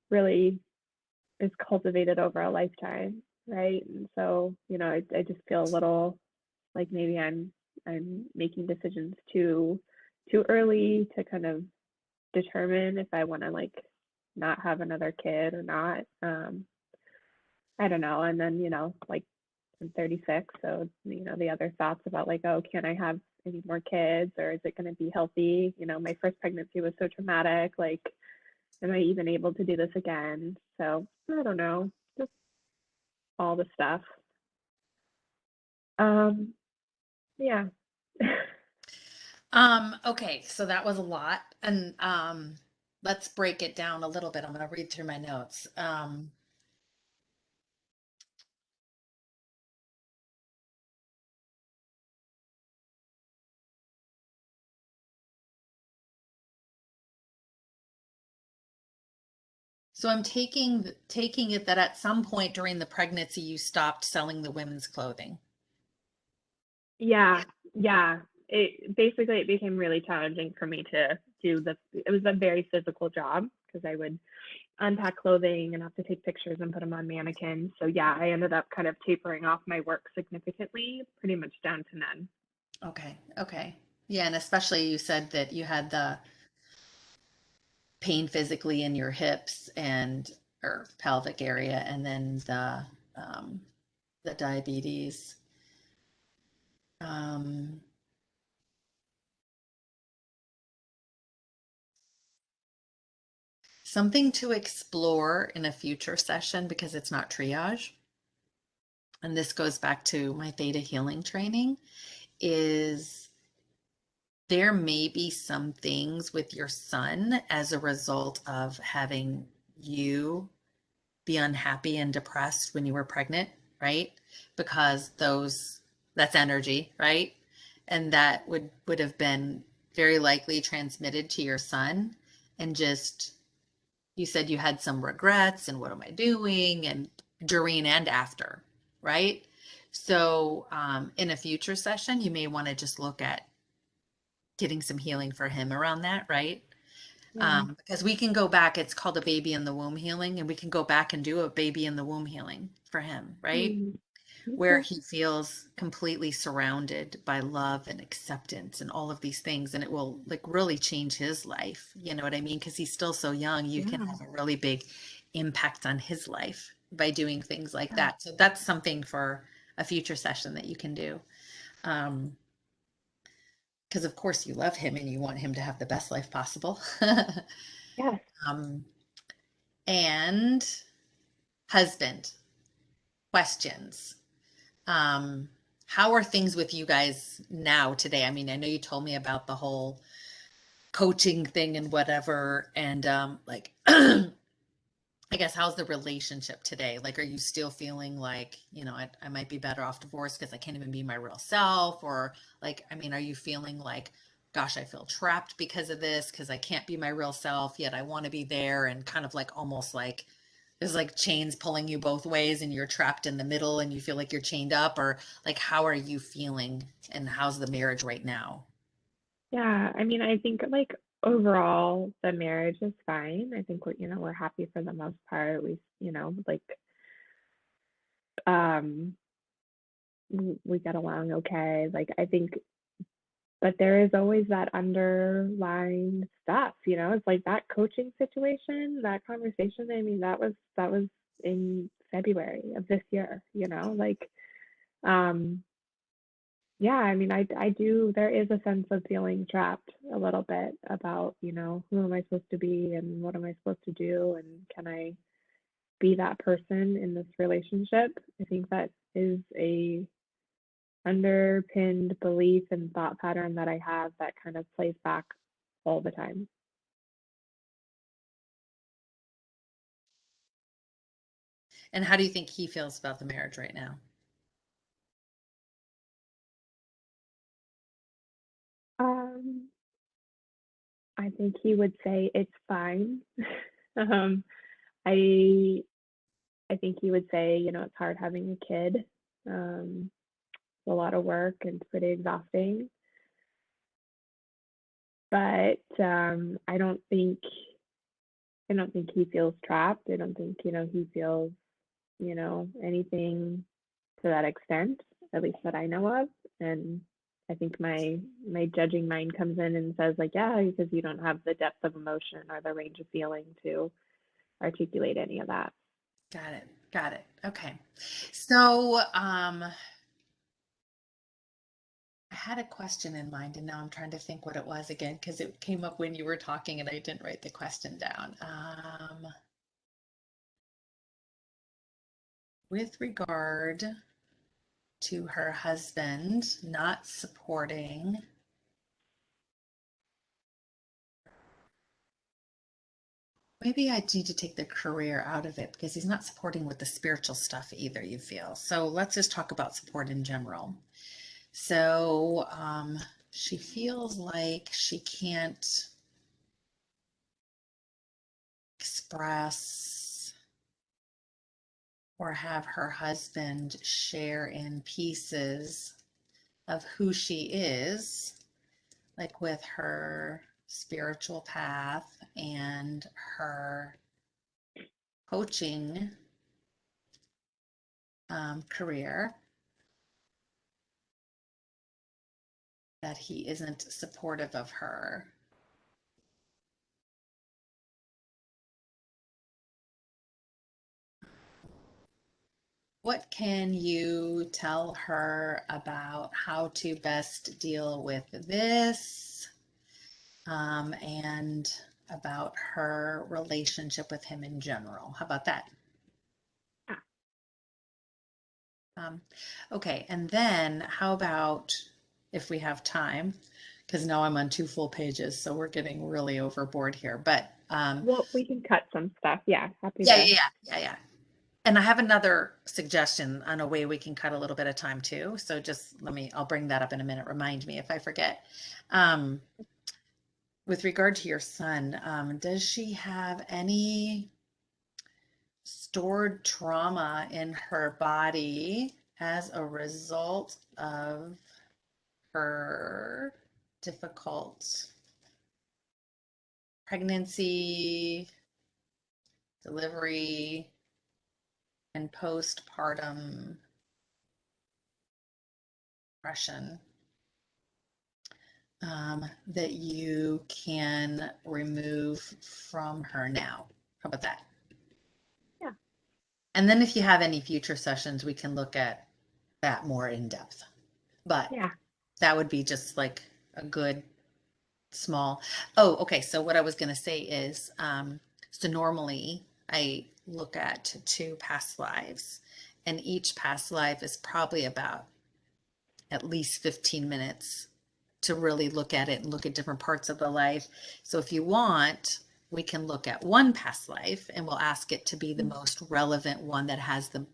really is cultivated over a lifetime, right? And so, I just feel a little like maybe I'm making decisions too early to kind of determine if I want to like not have another kid or not. I don't know. And then, like I'm 36, so the other thoughts about like, oh, can I have any more kids or is it going to be healthy? My first pregnancy was so traumatic. Like, am I even able to do this again? So I don't know, just all the stuff. Yeah. Okay, so that was a lot. And let's break it down a little bit. I'm going to read through my notes. So I'm taking it that at some point during the pregnancy you stopped selling the women's clothing. Yeah, yeah. It became really challenging for me to do it was a very physical job because I would unpack clothing and have to take pictures and put them on mannequins. So yeah, I ended up kind of tapering off my work significantly, pretty much down to none. Okay. Okay. Yeah, and especially you said that you had the pain physically in your hips and or pelvic area, and then the diabetes. Um, Something to explore in a future session because it's not triage. And this goes back to my theta healing training is there may be some things with your son as a result of having you be unhappy and depressed when you were pregnant, right? Because that's energy, right? And that would have been very likely transmitted to your son. And just you said you had some regrets and what am I doing, and during and after, right? So in a future session you may want to just look at getting some healing for him around that, right? Yeah. Because we can go back, it's called a baby in the womb healing, and we can go back and do a baby in the womb healing for him, right? Mm. where Okay. he feels completely surrounded by love and acceptance and all of these things. And it will like really change his life. You know what I mean? Because he's still so young, you can Yeah. have a really big impact on his life by doing things like Yeah. that. So that's something for a future session that you can do. Because of course you love him and you want him to have the best life possible. Yes. um, and husband questions. Um, how are things with you guys now today? I mean, I know you told me about the whole coaching thing and whatever, and like I guess how's the relationship today? Like, are you still feeling like, I might be better off divorced because I can't even be my real self? Or like, I mean, are you feeling like, gosh, I feel trapped because of this, because I can't be my real self, yet I want to be there, and kind of like almost like there's like chains pulling you both ways and you're trapped in the middle and you feel like you're chained up? Or like, how are you feeling and how's the marriage right now? Yeah. I mean, I think like overall the marriage is fine. I think we're happy for the most part. Like um we get along okay. Like I think, but there is always that underlying stuff, it's like that coaching situation, that conversation. I mean, that was in February of this year, like um yeah, I mean, I do, there is a sense of feeling trapped a little bit about, who am I supposed to be and what am I supposed to do and can I be that person in this relationship? I think that is a underpinned belief and thought pattern that I have that kind of plays back all the time. And how do you think he feels about the marriage right now? Um, I think he would say it's fine. um, I I think he would say, it's hard having a kid. Um, it's a lot of work and it's pretty exhausting. But I don't think he feels trapped. I don't think, he feels, anything to that extent, at least that I know of. And I think my judging mind comes in and says like, yeah, because you don't have the depth of emotion or the range of feeling to articulate any of that. Got it. Got it. Okay. So, I had a question in mind and now I'm trying to think what it was again because it came up when you were talking and I didn't write the question down. With regard to her husband not supporting, maybe I need to take the career out of it because he's not supporting with the spiritual stuff either, you feel. So let's just talk about support in general. So, she feels like she can't express or have her husband share in pieces of who she is, like with her spiritual path and her coaching career, that he isn't supportive of her. What can you tell her about how to best deal with this, and about her relationship with him in general? How about that? Yeah. Um, okay, and then how about if we have time, because now I'm on two full pages, so we're getting really overboard here. But Well, we can cut some stuff. Yeah, happy yeah, to. yeah, yeah, yeah, yeah. And I have another suggestion on a way we can cut a little bit of time too. So just I'll bring that up in a minute. Remind me if I forget. Um, with regard to your son, does she have any stored trauma in her body as a result of her difficult pregnancy, delivery, and postpartum impression that you can remove from her now. How about that? Yeah. And then if you have any future sessions, we can look at that more in depth. But Yeah. that would be just like a good small. Oh, okay. So what I was going to say is, so normally I look at 2 past lives, and each past life is probably about at least 15 minutes to really look at it and look at different parts of the life. So if you want, we can look at one past life and we'll ask it to be the most relevant one that has the,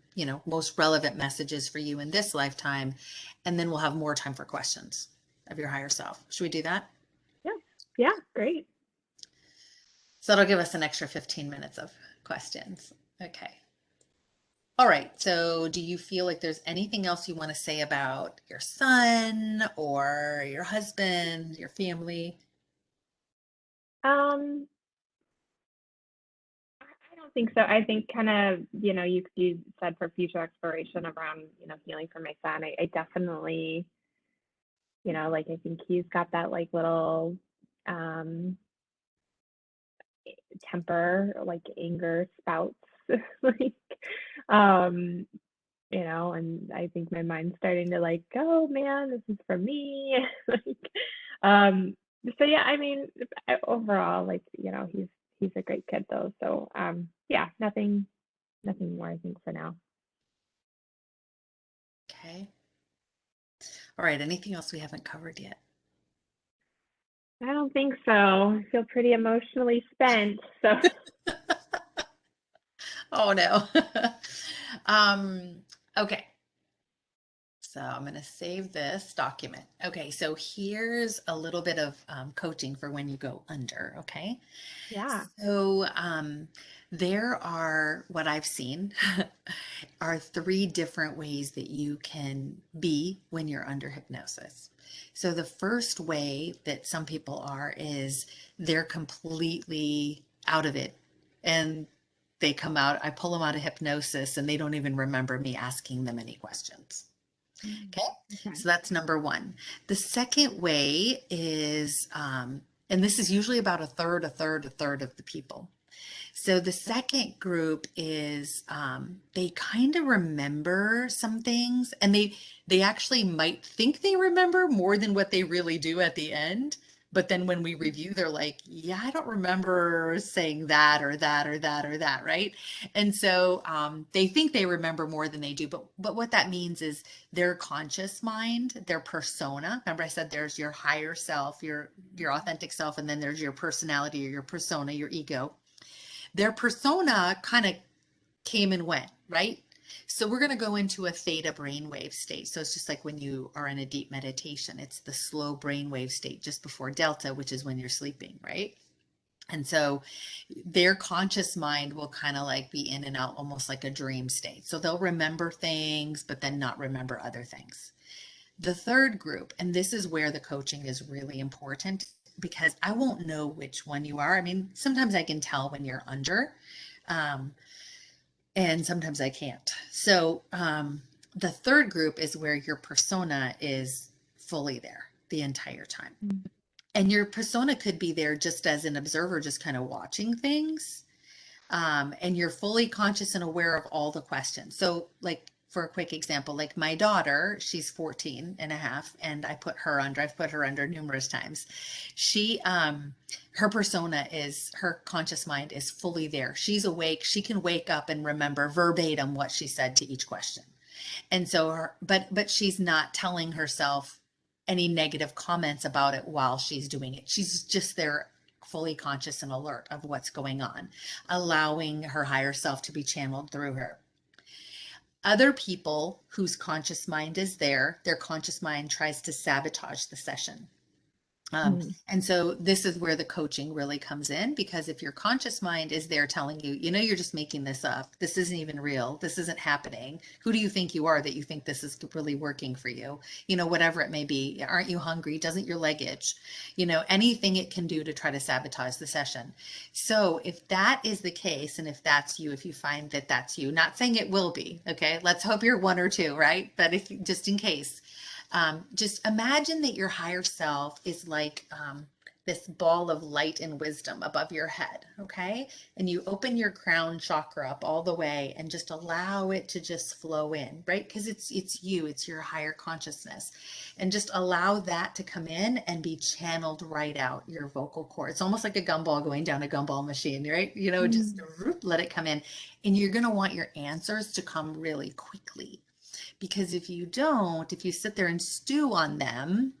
most relevant messages for you in this lifetime. And then we'll have more time for questions of your higher self. Should we do that? Yeah. Yeah. Great. So that'll give us an extra 15 minutes of questions. Okay. All right. So do you feel like there's anything else you want to say about your son or your husband, your family? Um, I don't think so. I think kind of, you said for future exploration around, healing for my son. I definitely, like I think he's got that like little um temper, like anger spouts, like um, and I think my mind's starting to like, oh man, this is for me. Like, um, so yeah, I mean, overall, like, he's a great kid though. So yeah, nothing more I think for now. Okay. All right. Anything else we haven't covered yet? I don't think so. I feel pretty emotionally spent. So Oh no. um, okay. So I'm going to save this document. Okay. So here's a little bit of coaching for when you go under. Okay. yeah. So there are, what I've seen are 3 different ways that you can be when you're under hypnosis. So the first way that some people are is they're completely out of it, and they come out, I pull them out of hypnosis and they don't even remember me asking them any questions. Mm, Okay, okay. so that's number one. The second way is, and this is usually about a third, a third, a third of the people. So the second group is they kind of remember some things, and they actually might think they remember more than what they really do at the end. But then when we review, they're like, yeah, I don't remember saying that or that or that or that, right? And so they think they remember more than they do. But what that means is their conscious mind, their persona. Remember, I said there's your higher self, your authentic self, and then there's your personality or your persona, your ego. Their persona kind of came and went, right? So we're going to go into a theta brainwave state. So it's just like when you are in a deep meditation, it's the slow brainwave state just before delta, which is when you're sleeping, right? And so their conscious mind will kind of like be in and out, almost like a dream state. So they'll remember things, but then not remember other things. The third group, and this is where the coaching is really important because I won't know which one you are. I mean, sometimes I can tell when you're under, um, and sometimes I can't. So the third group is where your persona is fully there the entire time. Mm, And your persona could be there just as an observer, just kind of watching things. And you're fully conscious and aware of all the questions. So like for a quick example, like my daughter, she's 14 and a half, and I've put her under numerous times. She, her persona is, her conscious mind is fully there. She's awake. She can wake up and remember verbatim what she said to each question. And so but she's not telling herself any negative comments about it while she's doing it. She's just there fully conscious and alert of what's going on, allowing her higher self to be channeled through her. Other people whose conscious mind is there, their conscious mind tries to sabotage the session. mm, And so this is where the coaching really comes in, because if your conscious mind is there telling you, you're just making this up. This isn't even real. This isn't happening. Who do you think you are that you think this is really working for you? Whatever it may be. Aren't you hungry? Doesn't your leg itch? Anything it can do to try to sabotage the session. So if that is the case, and if that's you, if you find that that's you, not saying it will be, okay, let's hope you're one or two, right? But if just in case, Just imagine that your higher self is like this ball of light and wisdom above your head, okay? And you open your crown chakra up all the way and just allow it to just flow in, right? Because it's you, it's your higher consciousness. And just allow that to come in and be channeled right out your vocal cord. It's almost like a gumball going down a gumball machine, right? You know, just let it come in. And you're going to want your answers to come really quickly. Because if you don't, if you sit there and stew on them,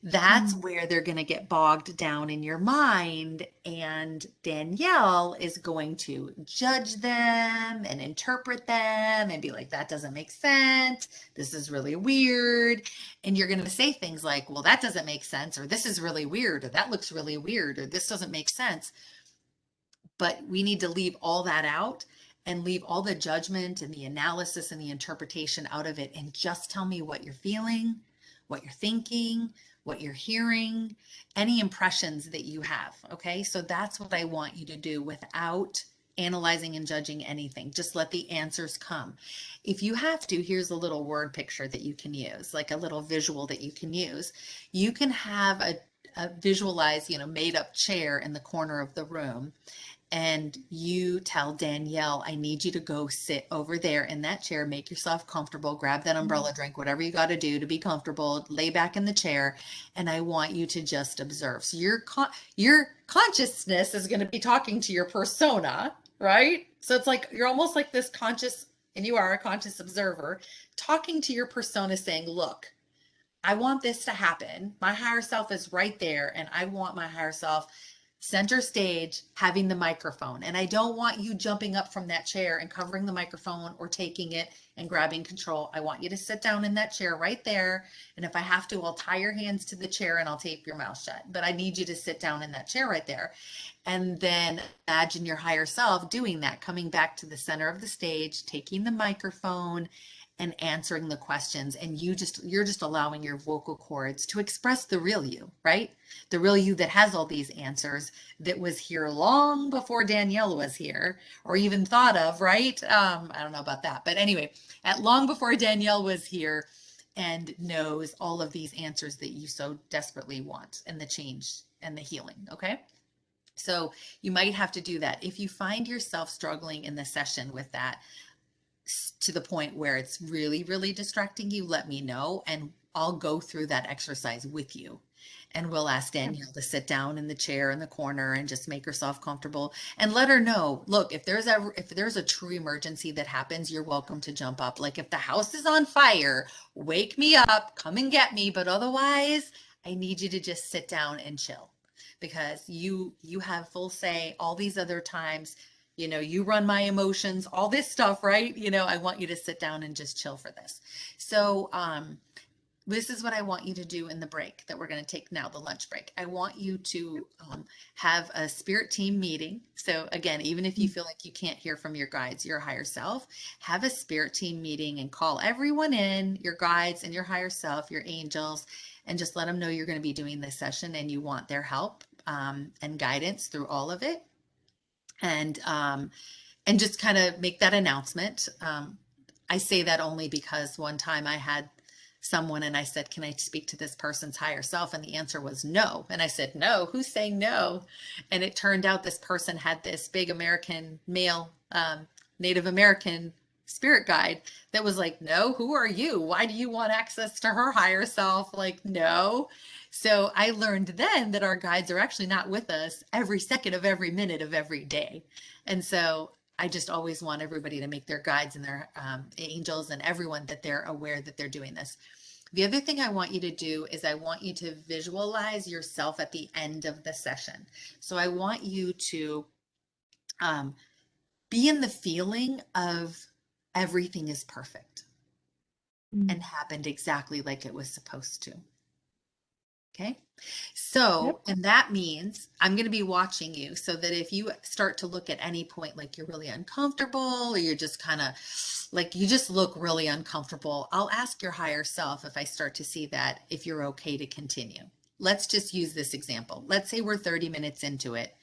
that's where they're going to get bogged down in your mind. And Danielle is going to judge them and interpret them and be like, that doesn't make sense. This is really weird. And you're going to say things like, well, that doesn't make sense, or this is really weird, or that looks really weird, or this doesn't make sense. But we need to leave all that out and leave all the judgment and the analysis and the interpretation out of it, and just tell me what you're feeling, what you're thinking, what you're hearing, any impressions that you have. Okay. So that's what I want you to do without analyzing and judging anything. Just let the answers come. If you have to, here's a little word picture that you can use, like a little visual that you can use. You can have a visualize, made up chair in the corner of the room. And you tell Danielle, I need you to go sit over there in that chair, make yourself comfortable, grab that umbrella drink, whatever you got to do to be comfortable, lay back in the chair, and I want you to just observe. So your consciousness is going to be talking to your persona, right? So it's like you're almost like this conscious, and you are a conscious observer, talking to your persona saying, look, I want this to happen. My higher self is right there, and I want my higher self center stage having the microphone. And I don't want you jumping up from that chair and covering the microphone or taking it and grabbing control. I want you to sit down in that chair right there. And if I have to, I'll tie your hands to the chair and I'll tape your mouth shut. But I need you to sit down in that chair right there. And then imagine your higher self doing that, coming back to the center of the stage, taking the microphone and answering the questions. And you're just allowing your vocal cords to express the real you, right? The real you that has all these answers, that was here long before Danielle was here or even thought of, right? I don't know about that, but anyway, at long before Danielle was here, and knows all of these answers that you so desperately want, and the change and the healing. Okay. So you might have to do that. If you find yourself struggling in the session with that, to the point where it's really, really distracting you, let me know, and I'll go through that exercise with you. And we'll ask Danielle to sit down in the chair in the corner and just make herself comfortable, and let her know, look, if there's a true emergency that happens, you're welcome to jump up. Like if the house is on fire, wake me up, come and get me. But otherwise, I need you to just sit down and chill, because you have full say. All these other times, you run my emotions, all this stuff, right? I want you to sit down and just chill for this. So this is what I want you to do in the break that we're going to take now, the lunch break. I want you to have a spirit team meeting. So again, even if you feel like you can't hear from your guides, your higher self, have a spirit team meeting and call everyone in, your guides and your higher self, your angels, and just let them know you're going to be doing this session and you want their help and guidance through all of it. And just kind of make that announcement. I say that only because one time I had someone and I said, can I speak to this person's higher self? And the answer was no. And I said, no, who's saying no? And it turned out this person had this big American male, Native American spirit guide that was like, no, who are you? Why do you want access to her higher self? Like, no. So I learned then that our guides are actually not with us every second of every minute of every day. And so I just always want everybody to make their guides and their angels and everyone that they're aware that they're doing this. The other thing I want you to do is I want you to visualize yourself at the end of the session. So I want you to be in the feeling of everything is perfect and happened exactly like it was supposed to. Okay. So, and that means I'm going to be watching you, so that if you start to look at any point like you're really uncomfortable, or you're just kind of like, you just look really uncomfortable, I'll ask your higher self, if I start to see that, if you're okay to continue. Let's just use this example. Let's say we're 30 minutes into it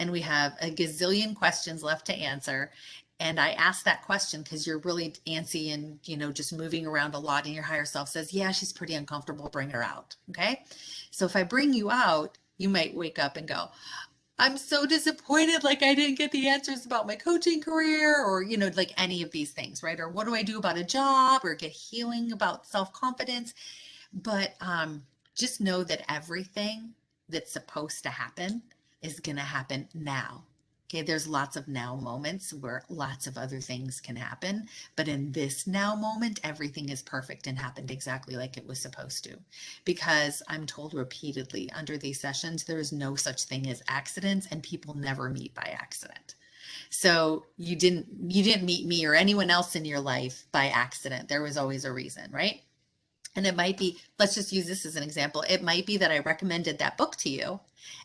and we have a gazillion questions left to answer. And I asked that question because you're really antsy and, just moving around a lot, and your higher self says, yeah, she's pretty uncomfortable. Bring her out. Okay. So if I bring you out, you might wake up and go, I'm so disappointed. Like I didn't get the answers about my coaching career or, like any of these things, right? Or what do I do about a job or get healing about self-confidence? But just know that everything that's supposed to happen is going to happen now. Okay, there's lots of now moments where lots of other things can happen, but in this now moment, everything is perfect and happened exactly like it was supposed to. Because I'm told repeatedly under these sessions, there is no such thing as accidents, and people never meet by accident. So you didn't meet me or anyone else in your life by accident. There was always a reason, right? And it might be, let's just use this as an example. It might be that I recommended that book to you,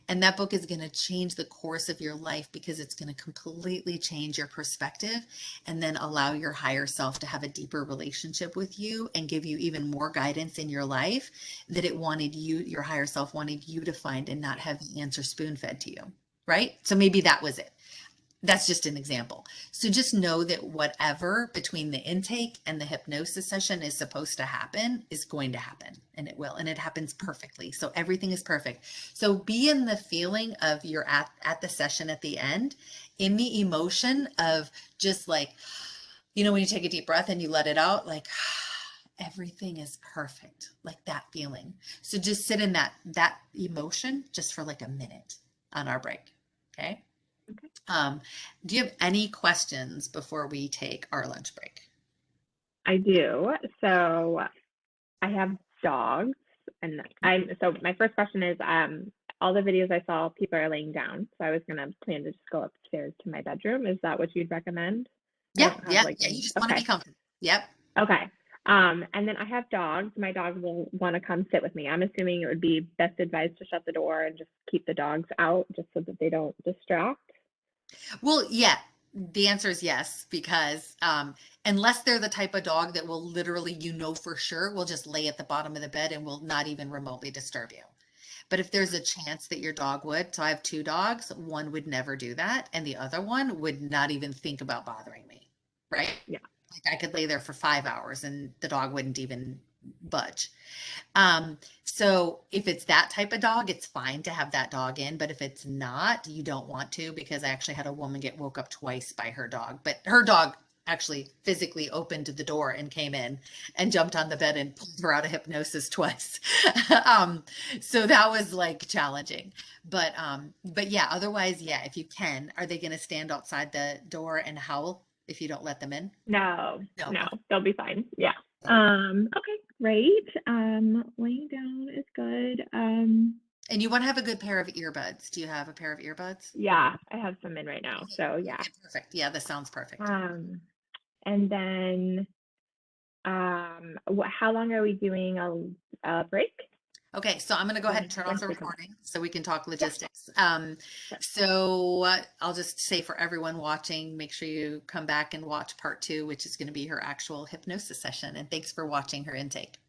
and that book is going to change the course of your life because it's going to completely change your perspective and then allow your higher self to have a deeper relationship with you and give you even more guidance in your life that it wanted you, your higher self wanted you to find, and not have the answer spoon fed to you. Right? So maybe that was it. That's just an example. So just know that whatever between the intake and the hypnosis session is supposed to happen is going to happen, and it will, and it happens perfectly. So everything is perfect. So be in the feeling of you're at the session at the end, in the emotion of just like, when you take a deep breath and you let it out, like everything is perfect, like that feeling. So just sit in that emotion just for like a minute on our break. Okay. Okay. Do you have any questions before we take our lunch break? I do. So I have dogs, and so my first question is, all the videos I saw, people are laying down. So I was gonna plan to just go upstairs to my bedroom. Is that what you'd recommend? I Yeah, don't have yeah, like yeah. You just want to okay. be comfortable. Yep. Okay. And then I have dogs. My dog will want to come sit with me. I'm assuming it would be best advised to shut the door and just keep the dogs out just so that they don't distract. Well, yeah, the answer is yes, because unless they're the type of dog that will literally, for sure, will just lay at the bottom of the bed and will not even remotely disturb you. But if there's a chance that your dog would, so I have two dogs, one would never do that, and the other one would not even think about bothering me, right? Yeah. Like I could lay there for 5 hours and the dog wouldn't even budge. So if it's that type of dog, it's fine to have that dog in, but if it's not, you don't want to, because I actually had a woman get woke up twice by her dog, but her dog actually physically opened the door and came in and jumped on the bed and pulled her out of hypnosis twice. So that was like challenging, but yeah, otherwise, yeah, if you can, are they going to stand outside the door and howl if you don't let them in? No, No. no, they'll be fine. Yeah. Okay, great. Laying down is good. And you want to have a good pair of earbuds. Do you have a pair of earbuds? Yeah, I have some in right now. So yeah. Okay, perfect. Yeah, this sounds perfect. And then how long are we doing a break? Okay, so I'm going to go ahead and turn off the Should we come back? recording so we can talk Yeah. logistics. Sure. So I'll just say for everyone watching, make sure you come back and watch part 2, which is going to be her actual hypnosis session. And thanks for watching her intake.